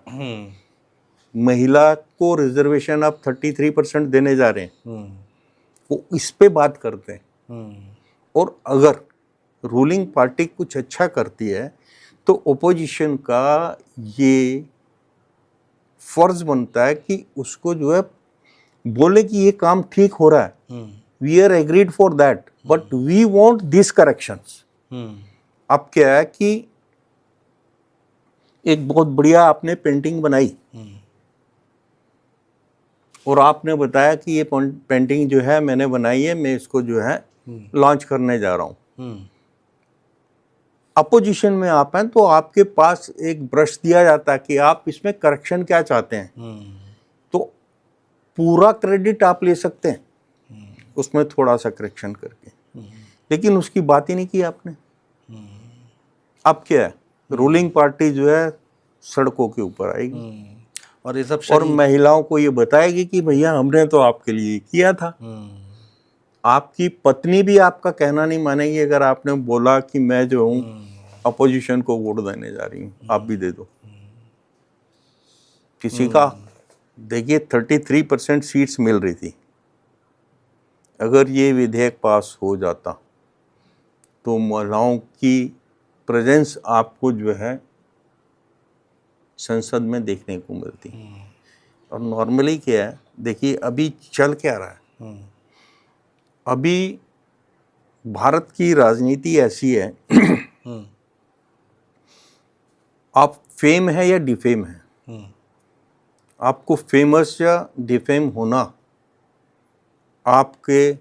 महिला को रिजर्वेशन आप 33% देने जा रहे हैं, वो इस पे बात करते हैं। और अगर रूलिंग पार्टी कुछ अच्छा करती है तो ओपोजिशन का ये फर्ज बनता है कि उसको जो है बोले कि ये काम ठीक हो रहा है, we are agreed for that, but we want this corrections. अब क्या है कि एक बहुत बढ़िया आपने पेंटिंग बनाई और आपने बताया कि ये पेंटिंग जो है मैंने बनाई है, मैं इसको जो है लॉन्च करने जा रहा हूं। अपोजिशन में आप हैं तो आपके पास एक ब्रश दिया जाता है कि आप इसमें करेक्शन क्या चाहते हैं, तो पूरा क्रेडिट आप ले सकते हैं उसमें थोड़ा सा करेक्शन करके, लेकिन उसकी बात ही नहीं की आपने। अब क्या है, रूलिंग पार्टी जो है सड़कों के ऊपर आएगी और ये सब और महिलाओं को ये बताएगी कि भैया हमने तो आपके लिए किया था। आपकी पत्नी भी आपका कहना नहीं मानेगी अगर आपने बोला कि मैं जो हूँ अपोजिशन को वोट देने जा रही हूँ, आप भी दे दो। किसी का देखिए 33% सीट्स मिल रही थी, अगर ये विधेयक पास हो जाता तो महिलाओं की प्रेजेंस आपको जो है संसद में देखने को मिलती। और नॉर्मली क्या है, देखिए अभी चल क्या रहा है, अभी भारत की राजनीति ऐसी है आप फेम है या डिफेम है, आपको फेमस या डिफेम होना आपके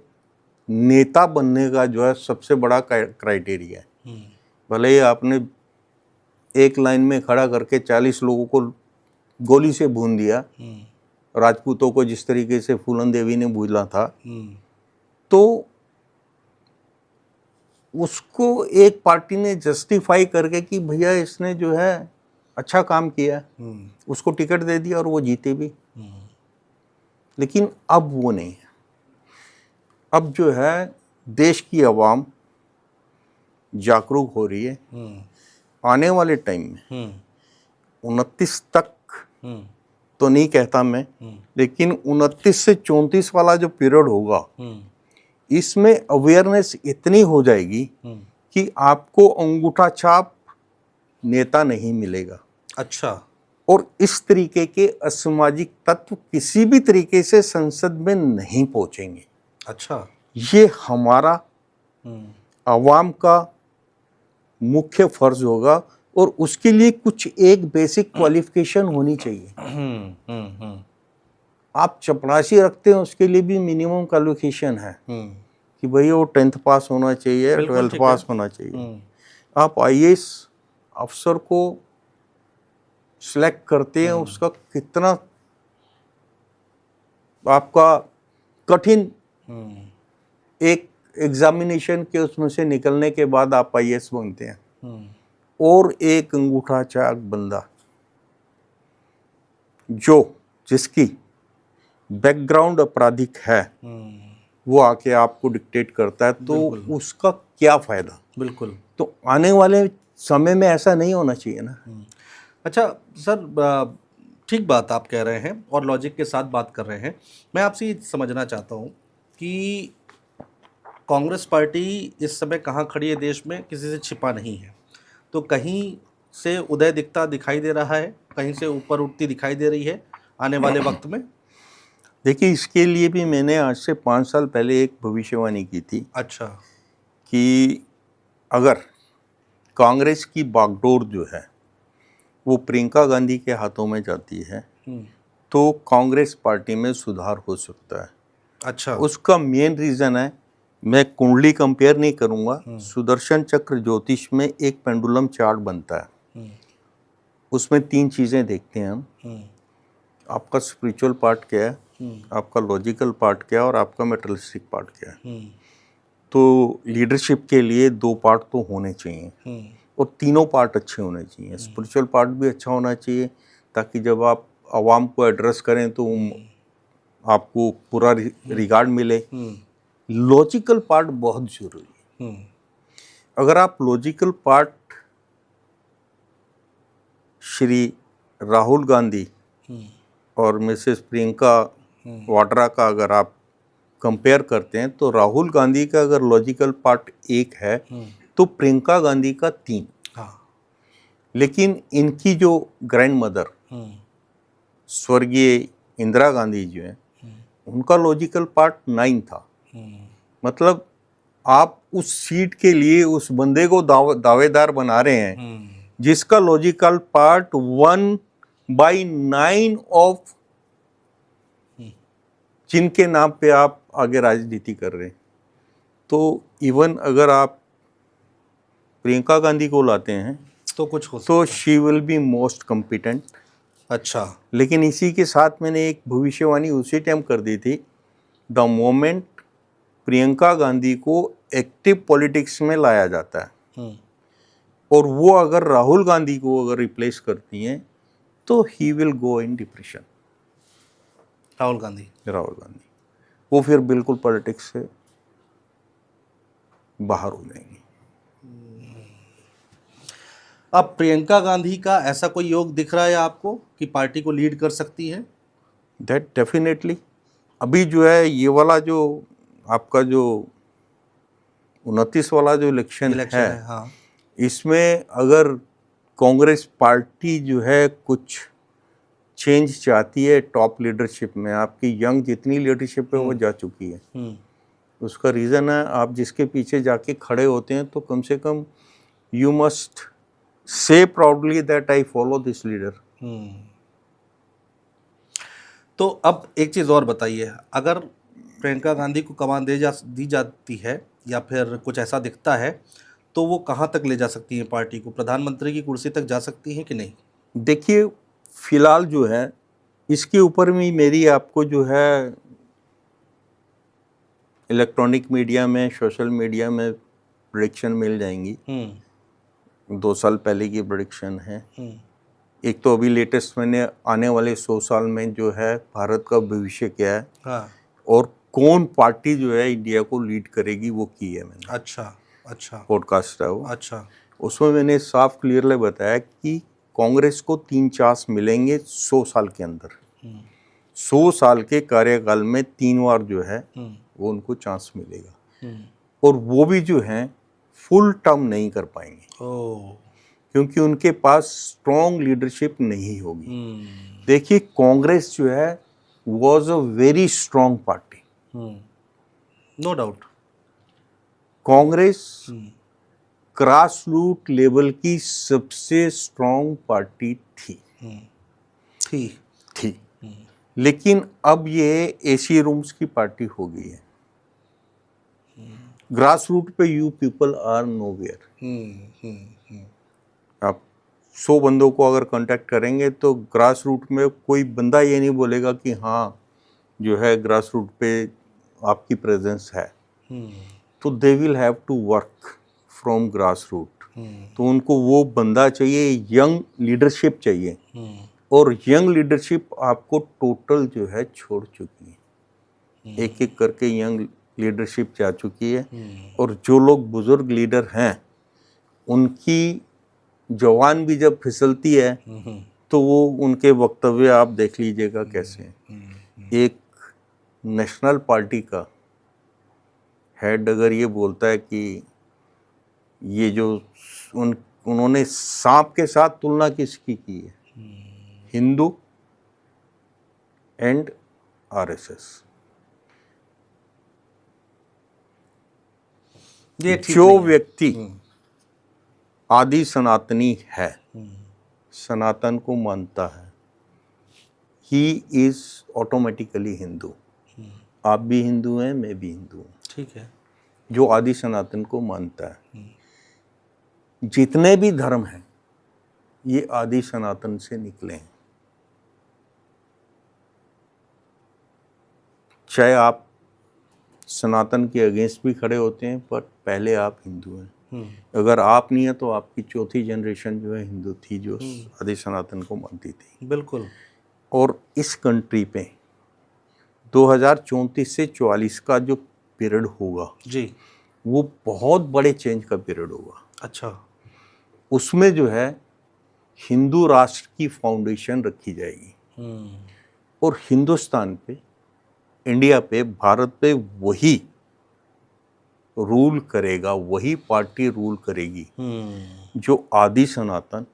नेता बनने का जो है सबसे बड़ा क्राइटेरिया है। भले ही आपने एक लाइन में खड़ा करके 40 लोगों को गोली से भून दिया, राजपूतों को जिस तरीके से फूलन देवी ने भूला था, तो उसको एक पार्टी ने जस्टिफाई करके कि भैया इसने जो है अच्छा काम किया, उसको टिकट दे दिया और वो जीते भी। लेकिन अब वो नहीं है। अब जो है देश की आवाम जागरूक हो रही है। आने वाले टाइम में 29 तक तो नहीं कहता मैं, लेकिन 29 से 34 वाला जो पीरियड होगा, इसमें अवेयरनेस इतनी हो जाएगी कि आपको अंगूठा छाप नेता नहीं मिलेगा। अच्छा। और इस तरीके के असामाजिक तत्व किसी भी तरीके से संसद में नहीं पहुंचेंगे। अच्छा। ये हमारा हम्म। आवाम का मुख्य फर्ज होगा और उसके लिए कुछ एक बेसिक क्वालिफिकेशन होनी चाहिए। आप चपरासी रखते हैं उसके लिए भी मिनिमम क्वालिफिकेशन है कि भाई वो 10th पास होना चाहिए, बिल्कुल 12th ठीक है। पास होना चाहिए। आप आईएएस अफसर को सिलेक्ट करते हैं, उसका कितना आपका कठिन एक एग्जामिनेशन के उसमें से निकलने के बाद आप आईएएस बनते हैं। और एक अंगूठा चाक बंदा जिसकी बैकग्राउंड आपराधिक है, वो आके आपको डिक्टेट करता है, तो उसका क्या फायदा। बिल्कुल। तो आने वाले समय में ऐसा नहीं होना चाहिए ना। अच्छा सर, ठीक बात आप कह रहे हैं और लॉजिक के साथ बात कर रहे हैं। मैं आपसे ये समझना चाहता हूँ कि कांग्रेस पार्टी इस समय कहाँ खड़ी है देश में, किसी से छिपा नहीं है। तो कहीं से उदय दिखाई दे रहा है, कहीं से ऊपर उठती दिखाई दे रही है आने वाले वक्त में। देखिए, इसके लिए भी मैंने आज से 5 साल पहले एक भविष्यवाणी की थी। अच्छा। कि अगर कांग्रेस की बागडोर जो है वो प्रियंका गांधी के हाथों में जाती है तो कांग्रेस पार्टी में सुधार हो सकता है। अच्छा। उसका मेन रीज़न है, मैं कुंडली कंपेयर नहीं करूँगा, सुदर्शन चक्र ज्योतिष में एक पेंडुलम चार्ट बनता है। उसमें 3 चीज़ें देखते हैं हम। आपका स्पिरिचुअल पार्ट क्या है, आपका लॉजिकल पार्ट क्या है और आपका मेटरियलिस्टिक पार्ट क्या है। तो लीडरशिप के लिए 2 पार्ट तो होने चाहिए और तीनों पार्ट अच्छे होने चाहिए। स्पिरिचुअल पार्ट भी अच्छा होना चाहिए ताकि जब आप आवाम को एड्रेस करें तो आपको पूरा रिगार्ड मिले। लॉजिकल पार्ट बहुत ज़रूरी है। अगर आप लॉजिकल पार्ट श्री राहुल गांधी और मिसेस प्रियंका वाड्रा का अगर आप कंपेयर करते हैं तो राहुल गांधी का अगर लॉजिकल पार्ट 1 है तो प्रियंका गांधी का 3। लेकिन इनकी जो ग्रैंड मदर स्वर्गीय इंदिरा गांधी जो है, उनका लॉजिकल पार्ट 9 था। मतलब आप उस सीट के लिए उस बंदे को दावेदार बना रहे हैं जिसका लॉजिकल पार्ट 1/9 ऑफ जिनके नाम पे आप आगे राजनीति कर रहे हैं। तो इवन अगर आप प्रियंका गांधी को लाते हैं तो कुछ हो तो she will be most competent. अच्छा। लेकिन इसी के साथ मैंने एक भविष्यवाणी उसी टाइम कर दी थी, द मोमेंट प्रियंका गांधी को एक्टिव पॉलिटिक्स में लाया जाता है और वो अगर राहुल गांधी को अगर रिप्लेस करती हैं तो he will go in depression. Rahul Gandhi वो फिर बिल्कुल पॉलिटिक्स से बाहर हो जाएंगे। अब प्रियंका गांधी का ऐसा कोई योग दिख रहा है आपको कि पार्टी को लीड कर सकती है? That definitely. अभी जो है ये वाला जो आपका जो 29 वाला जो इलेक्शन है, हाँ। इसमें अगर कांग्रेस पार्टी जो है कुछ चेंज चाहती है टॉप लीडरशिप में, आपकी यंग जितनी लीडरशिप है वो जा चुकी है। उसका रीज़न है, आप जिसके पीछे जाके खड़े होते हैं तो कम से कम you must say proudly that I follow this leader. तो अब एक चीज़ और बताइए, अगर प्रियंका गांधी को कमान दी जाती है या फिर कुछ ऐसा दिखता है तो वो कहाँ तक ले जा सकती है पार्टी को? प्रधानमंत्री की कुर्सी तक जा सकती है कि नहीं? देखिए, फिलहाल जो है इसके ऊपर में मेरी आपको जो है इलेक्ट्रॉनिक मीडिया में, सोशल मीडिया में प्रेडिक्शन मिल जाएंगी। 2 साल पहले की प्रेडिक्शन है। एक तो अभी लेटेस्ट मैंने आने वाले 100 साल में जो है भारत का भविष्य क्या है, हाँ। और कौन पार्टी जो है इंडिया को लीड करेगी वो की है मैंने। अच्छा। पॉडकास्ट है वो। अच्छा। उसमें मैंने साफ क्लियरली बताया कि कांग्रेस को 3 चांस मिलेंगे 100 साल के अंदर। 100 साल के कार्यकाल में 3 बार जो है वो उनको चांस मिलेगा और वो भी जो है फुल टर्म नहीं कर पाएंगे। क्योंकि उनके पास स्ट्रॉन्ग लीडरशिप नहीं होगी। देखिए कांग्रेस जो है was a very strong party. No doubt. Congress grass root level की सबसे स्ट्रॉन्ग पार्टी थी। थी लेकिन अब ये एसी रूम्स की पार्टी हो गई है। ग्रास रूट पे यू पीपल आर नोवेयर। आप 100 बंदों को अगर कांटेक्ट करेंगे तो ग्रास रूट में कोई बंदा ये नहीं बोलेगा कि हाँ जो है ग्रास रूट पे आपकी प्रेजेंस है। तो they will have to work from grass root. तो उनको वो बंदा चाहिए, यंग लीडरशिप चाहिए। और यंग लीडरशिप आपको टोटल जो है छोड़ चुकी है। एक एक करके यंग लीडरशिप जा चुकी है। और जो लोग बुजुर्ग लीडर हैं उनकी जवान भी जब फिसलती है तो वो उनके वक्तव्य आप देख लीजिएगा कैसे हैं। एक नेशनल पार्टी का हेड अगर ये बोलता है कि ये जो उन्होंने सांप के साथ तुलना किसकी की है, हिंदू एंड आरएसएस। जो व्यक्ति आदि सनातनी है, सनातन को मानता है, ही इज ऑटोमेटिकली हिंदू। आप भी हिंदू हैं, मैं भी हिंदू हूँ। ठीक है। जो आदि सनातन को मानता है, जितने भी धर्म हैं ये आदि सनातन से निकले हैं। चाहे आप सनातन के अगेंस्ट भी खड़े होते हैं पर पहले आप हिंदू हैं। अगर आप नहीं है तो आपकी चौथी जनरेशन जो है हिंदू थी जो आदि सनातन को मानती थी। बिल्कुल। और इस कंट्री पे 2034 से 44 का जो पीरियड होगा जी, वो बहुत बड़े चेंज का पीरियड होगा। अच्छा। उसमें जो है हिंदू राष्ट्र की फाउंडेशन रखी जाएगी। और हिंदुस्तान पे, इंडिया पे, भारत पे वही रूल करेगा, वही पार्टी रूल करेगी जो आदि सनातन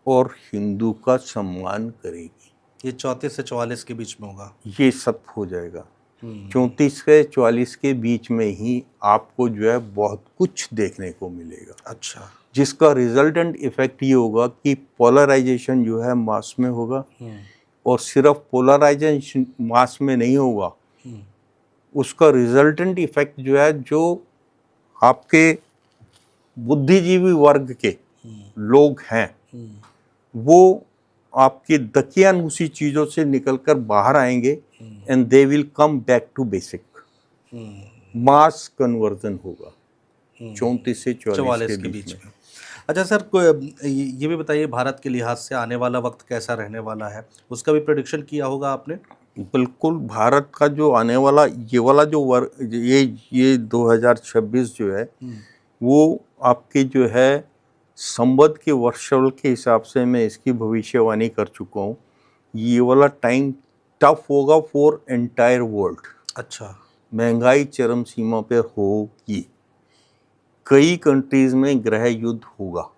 और हिंदू का सम्मान करेगी। ये 34 से 44 के बीच में होगा। ये सब हो जाएगा। 34 से 44 के बीच में ही आपको जो है बहुत कुछ देखने को मिलेगा। अच्छा। जिसका रिजल्टेंट इफेक्ट ये होगा कि पोलराइजेशन जो है मास में होगा। और सिर्फ पोलराइजेशन मास में नहीं होगा, उसका रिजल्टेंट इफेक्ट जो है, जो आपके बुद्धिजीवी वर्ग के लोग हैं वो आपके दकियानुसी चीज़ों से निकलकर बाहर आएंगे and they will come back to basic. Mass conversion होगा 34 से 44 के बीच में। अच्छा सर, ये भी बताइए, भारत के लिहाज से आने वाला वक्त कैसा रहने वाला है, उसका भी प्रेडिक्शन किया होगा आपने? बिल्कुल। भारत का जो आने वाला ये वाला जो ये 2026 जो है वो आपके जो है संवत के वर्षफल के हिसाब से मैं इसकी भविष्यवाणी कर चुका हूँ। ये वाला टाइम टफ होगा फॉर एंटायर वर्ल्ड। अच्छा। महंगाई चरम सीमा पे होगी। कई कंट्रीज में गृह युद्ध होगा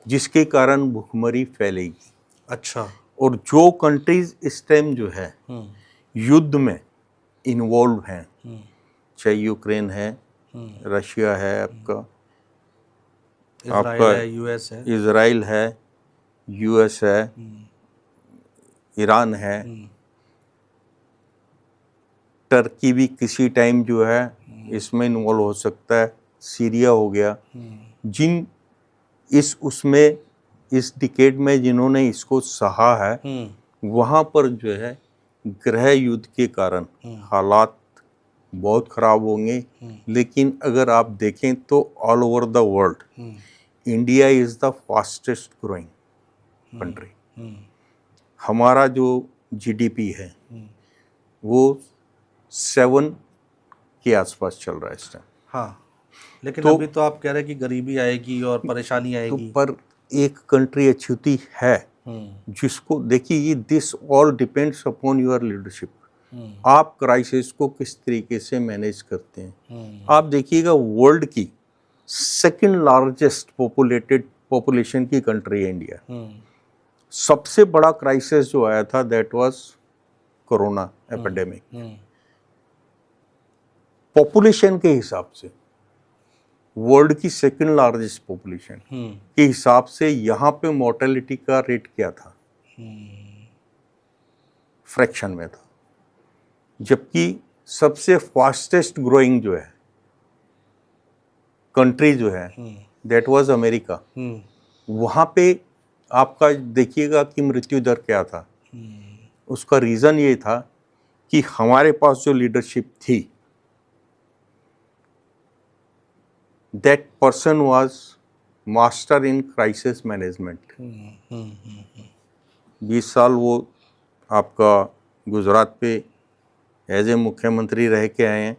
जिसके कारण भुखमरी फैलेगी। अच्छा। और जो कंट्रीज इस टाइम जो है युद्ध में इन्वॉल्व हैं, चाहे यूक्रेन है, रशिया है, आपका यूएस है, इजराइल है, यूएस है, ईरान है, टर्की भी किसी टाइम जो है इसमें इन्वॉल्व हो सकता है, सीरिया हो गया। जिन उसमें इस डिकेड में जिन्होंने इसको सहा है वहाँ पर जो है गृह युद्ध के कारण हालात बहुत ख़राब होंगे। लेकिन अगर आप देखें तो all over the world India is the fastest growing country. हमारा जो जीडीपी है वो 7 के आसपास चल रहा है इस टाइम। हाँ, लेकिन अभी तो आप कह रहे हैं कि गरीबी आएगी और परेशानी आएगी। तो पर एक कंट्री अछूती है जिसको देखिए, ये this all depends upon your leadership. आप क्राइसिस को किस तरीके से मैनेज करते हैं। आप देखिएगा वर्ल्ड की सेकंड लार्जेस्ट पॉपुलेशन की कंट्री है इंडिया। सबसे बड़ा क्राइसिस जो आया था that was corona epidemic. Population के हिसाब से वर्ल्ड की सेकंड लार्जेस्ट पॉपुलेशन के हिसाब से यहाँ पे मोर्टेलिटी का रेट क्या था? फ्रैक्शन में था। जबकि सबसे फास्टेस्ट ग्रोइंग जो है कंट्री जो है दैट वाज अमेरिका। वहाँ पे आपका देखिएगा कि मृत्यु दर क्या था। उसका रीज़न ये था कि हमारे पास जो लीडरशिप थी, that person was master in crisis management. 20 साल वो आपका गुजरात पे एज ए मुख्यमंत्री रह के आए हैं।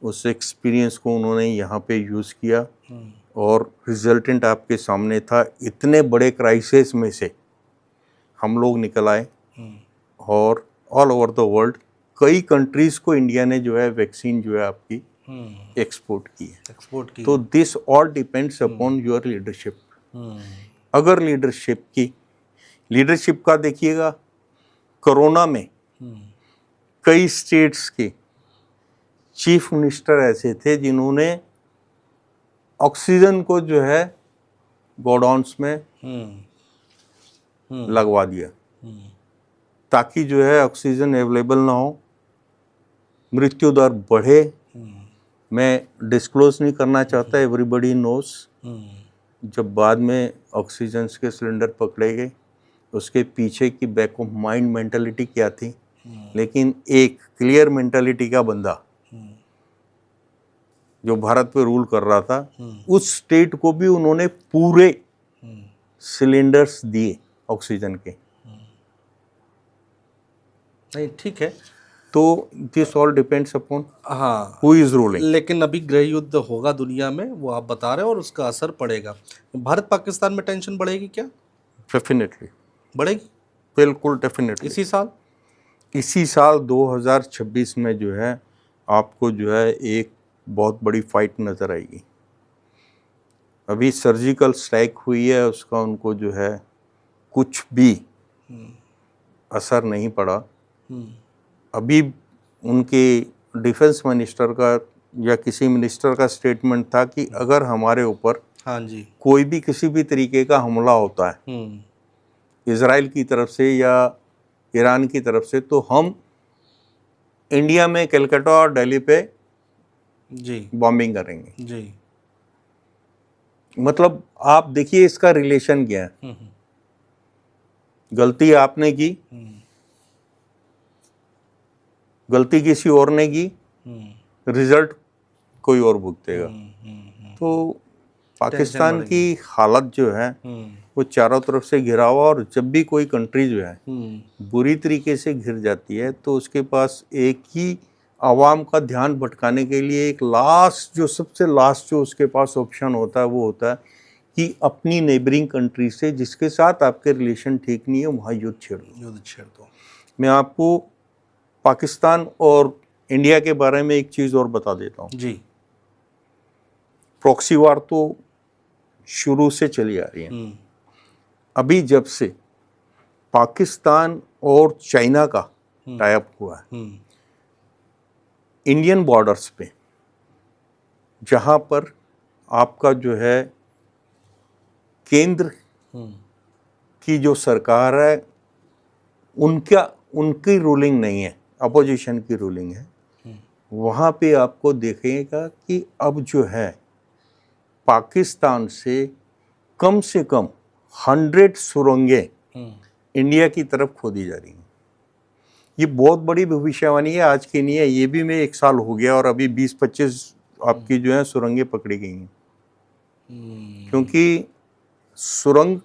उस एक्सपीरियंस को उन्होंने यहाँ पे यूज़ किया और रिजल्टेंट आपके सामने था। इतने बड़े क्राइसिस में से हम लोग निकल आए और ऑल ओवर द वर्ल्ड कई कंट्रीज़ को इंडिया ने जो है वैक्सीन जो है आपकी एक्सपोर्ट की। तो this all depends upon your leadership. अगर लीडरशिप का देखिएगा, कोरोना में कई स्टेट्स के चीफ मिनिस्टर ऐसे थे जिन्होंने ऑक्सीजन को जो है गोडाउन्स में लगवा दिया ताकि जो है ऑक्सीजन अवेलेबल ना हो, मृत्यु दर बढ़े। मैं डिस्क्लोज नहीं करना चाहता, एवरीबडी नोस। जब बाद में ऑक्सीजन के सिलेंडर पकड़े गए उसके पीछे की बैक ऑफ माइंड मेंटालिटी क्या थी, लेकिन एक क्लियर मेंटालिटी का बंदा जो भारत पे रूल कर रहा था, उस स्टेट को भी उन्होंने पूरे सिलेंडर्स दिए ऑक्सीजन के। नहीं, ठीक है। तो दिस ऑल डिपेंड्स अपॉन हाँ, हु इज रूलिंग। लेकिन अभी गृह युद्ध होगा दुनिया में, वो आप बता रहे हैं, और उसका असर पड़ेगा। भारत पाकिस्तान में टेंशन बढ़ेगी क्या? डेफिनेटली बढ़ेगी, बिल्कुल डेफिनेटली। इसी साल 2026 में जो है आपको जो है एक बहुत बड़ी फाइट नज़र आएगी। अभी सर्जिकल स्ट्राइक हुई है, उसका उनको जो है कुछ भी असर नहीं पड़ा। अभी उनके डिफेंस मिनिस्टर का या किसी मिनिस्टर का स्टेटमेंट था कि अगर हमारे ऊपर कोई भी किसी भी तरीके का हमला होता है इजराइल की तरफ से या ईरान की तरफ से, तो हम इंडिया में कलकत्ता और दिल्ली पे बॉम्बिंग करेंगे। मतलब आप देखिए इसका रिलेशन क्या है। गलती आपने की, गलती किसी और ने की, रिजल्ट कोई और भुगतेगा। तो पाकिस्तान की हालत जो है वो चारों तरफ से घिरा हुआ, और जब भी कोई कंट्री जो है बुरी तरीके से घिर जाती है तो उसके पास एक ही आवाम का ध्यान भटकाने के लिए एक सबसे लास्ट जो उसके पास ऑप्शन होता है वो होता है कि अपनी नेबरिंग कंट्री से जिसके साथ आपके रिलेशन ठीक नहीं है वहाँ युद्ध छेड़ दो। मैं आपको पाकिस्तान और इंडिया के बारे में एक चीज़ और बता देता हूँ जी। प्रॉक्सी वार तो शुरू से चली आ रही है। अभी जब से पाकिस्तान और चाइना का टाई अप हुआ है इंडियन बॉर्डर्स पे, जहाँ पर आपका जो है केंद्र की जो सरकार है उनकी रूलिंग नहीं है, अपोजिशन की रूलिंग है, वहाँ पे आपको देखेगा कि अब जो है पाकिस्तान से कम 100 सुरंगें इंडिया की तरफ खोदी जा रही हैं। ये बहुत बड़ी भविष्यवाणी है, आज की नहीं है, ये भी में 1 साल हो गया और अभी 20-25 आपकी जो है सुरंगें पकड़ी गई हैं। क्योंकि सुरंग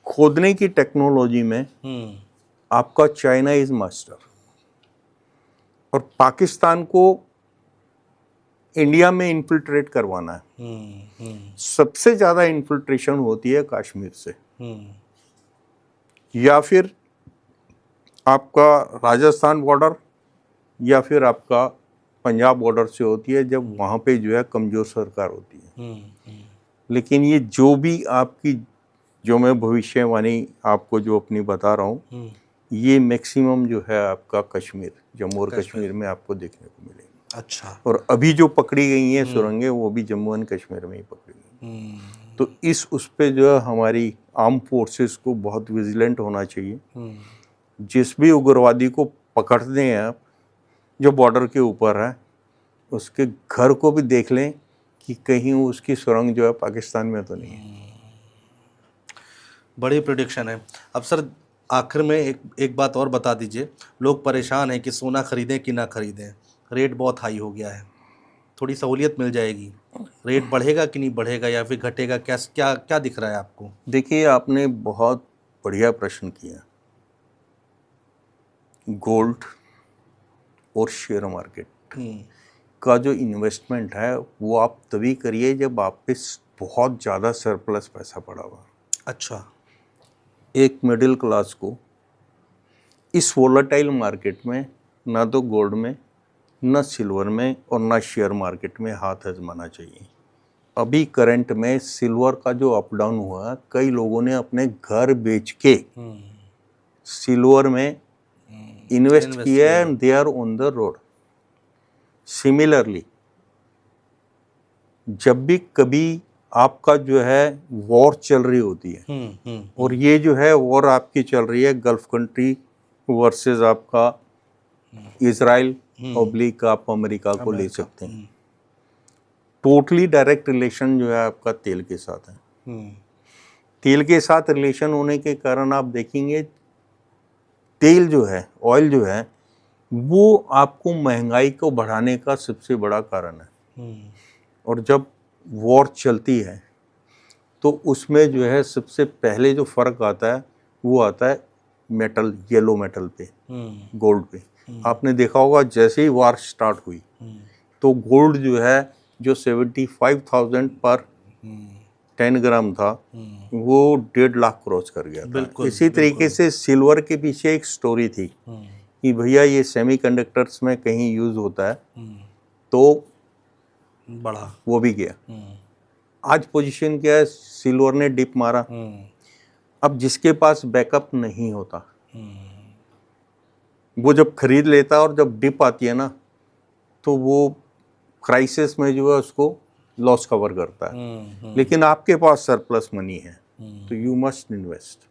खोदने की टेक्नोलॉजी में आपका चाइना इज मास्टर, और पाकिस्तान को इंडिया में इन्फिल्ट्रेट करवाना है। सबसे ज़्यादा इन्फिल्ट्रेशन होती है कश्मीर से, या फिर आपका राजस्थान बॉर्डर, या फिर आपका पंजाब बॉर्डर से होती है, जब वहाँ पे जो है कमज़ोर सरकार होती है। हम्म, लेकिन ये जो भी आपकी, जो मैं भविष्यवाणी आपको जो अपनी बता रहा हूँ, ये मैक्सिमम जो है आपका कश्मीर, जम्मू और कश्मीर में आपको देखने को मिलेगी। अच्छा। और अभी जो पकड़ी गई हैं सुरंगें, वो भी जम्मू एंड कश्मीर में ही पकड़ी गई। तो उस पे जो है हमारी आर्म फोर्सेस को बहुत विजिलेंट होना चाहिए। जिस भी उग्रवादी को पकड़ते हैं आप, जो बॉर्डर के ऊपर है, उसके घर को भी देख लें कि कहीं उसकी सुरंग जो है पाकिस्तान में तो नहीं है। बड़ी प्रिडिक्शन है। अब सर आखिर में एक बात और बता दीजिए, लोग परेशान हैं कि सोना खरीदें कि ना खरीदें, रेट बहुत हाई हो गया है, थोड़ी सहूलियत मिल जाएगी, रेट बढ़ेगा कि नहीं बढ़ेगा या फिर घटेगा, क्या क्या क्या दिख रहा है आपको? देखिए, आपने बहुत बढ़िया प्रश्न किया। गोल्ड और शेयर मार्केट का जो इन्वेस्टमेंट है, वो आप तभी करिए जब आप पे बहुत ज़्यादा सरप्लस पैसा पड़ा हुआ। अच्छा। एक मिडिल क्लास को इस वोलेटाइल मार्केट में ना तो गोल्ड में, ना सिल्वर में और ना शेयर मार्केट में हाथ आजमाना चाहिए। अभी करंट में सिल्वर का जो अप डाउन हुआ, कई लोगों ने अपने घर बेच के सिल्वर में इन्वेस्ट किया है, and they are on the road. Similarly, जब भी कभी आपका जो है वॉर चल रही होती है, और ये जो है वॉर आपकी चल रही है गल्फ कंट्री वर्सेस आपका इजराइल ऑब्लिक आप अमेरिका को ले सकते हैं। टोटली डायरेक्ट रिलेशन जो है आपका तेल के साथ है। तेल के साथ रिलेशन होने के कारण आप देखेंगे तेल जो है, ऑयल जो है, वो आपको महंगाई को बढ़ाने का सबसे बड़ा कारण है। और जब वॉर चलती है तो उसमें जो है सबसे पहले जो फर्क आता है, वो आता है मेटल, येलो मेटल पे, गोल्ड पे। आपने देखा होगा जैसे ही वॉर स्टार्ट हुई तो गोल्ड जो है, जो 75,000 पर 10 ग्राम था, वो 1.5 लाख क्रॉस कर गया था। इसी तरीके से सिल्वर के पीछे एक स्टोरी थी कि भैया ये सेमीकंडक्टर्स में कहीं यूज होता है, तो बढ़ा, वो भी गया। आज पोजीशन क्या है, सिल्वर ने डिप मारा। अब जिसके पास बैकअप नहीं होता, वो जब खरीद लेता और जब डिप आती है ना, तो वो क्राइसिस में जो है उसको लॉस कवर करता है। लेकिन आपके पास सरप्लस मनी है तो you must invest.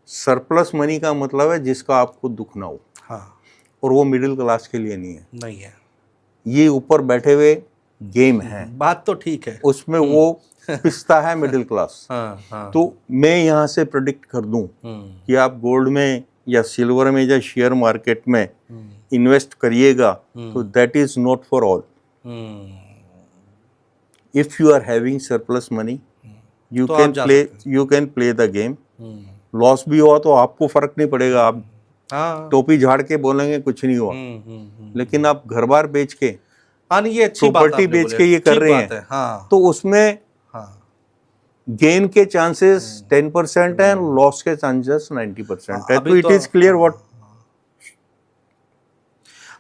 Surplus money का मतलब है जिसका आपको दुख ना हो। हाँ। और वो मिडिल क्लास के लिए नहीं है, ये ऊपर बैठे हुए गेम है। बात तो ठीक है, उसमें वो पिसता है मिडिल क्लास। हाँ। तो मैं यहाँ से प्रेडिक्ट कर दूं कि आप गोल्ड में या सिल्वर में या शेयर मार्केट में इन्वेस्ट करिएगा, तो that is not for all. If you are having surplus money, you can play the game. Loss भी हुआ तो आपको फर्क नहीं पड़ेगा, आप टोपी झाड़ के बोलेंगे कुछ नहीं हुआ। लेकिन आप घर बार बेच के, ये अच्छी बात प्रॉपर्टी बेच के ये कर रहे हैं, तो उसमें गेन के चांसेस 10% है, लॉस के चांसेस 90% है। तो इट इज क्लियर व्हाट।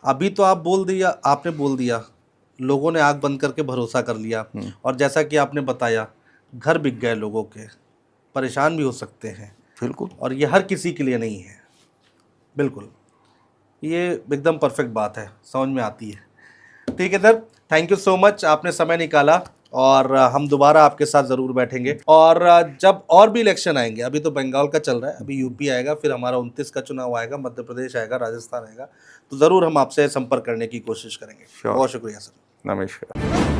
अभी तो आपने बोल दिया, लोगों ने आंख बंद करके भरोसा कर लिया, और जैसा कि आपने बताया, घर बिक गए लोगों के, परेशान भी हो सकते हैं। बिल्कुल। और ये हर किसी के लिए नहीं है। बिल्कुल, ये एकदम परफेक्ट बात है, समझ में आती है। ठीक है sir, thank you so much, आपने समय निकाला, और हम दोबारा आपके साथ ज़रूर बैठेंगे। और जब और भी इलेक्शन आएंगे, अभी तो बंगाल का चल रहा है, अभी यूपी आएगा, फिर हमारा 29 का चुनाव आएगा, मध्य प्रदेश आएगा, राजस्थान आएगा, तो ज़रूर हम आपसे संपर्क करने की कोशिश करेंगे। बहुत शुक्रिया सर। नमस्कार।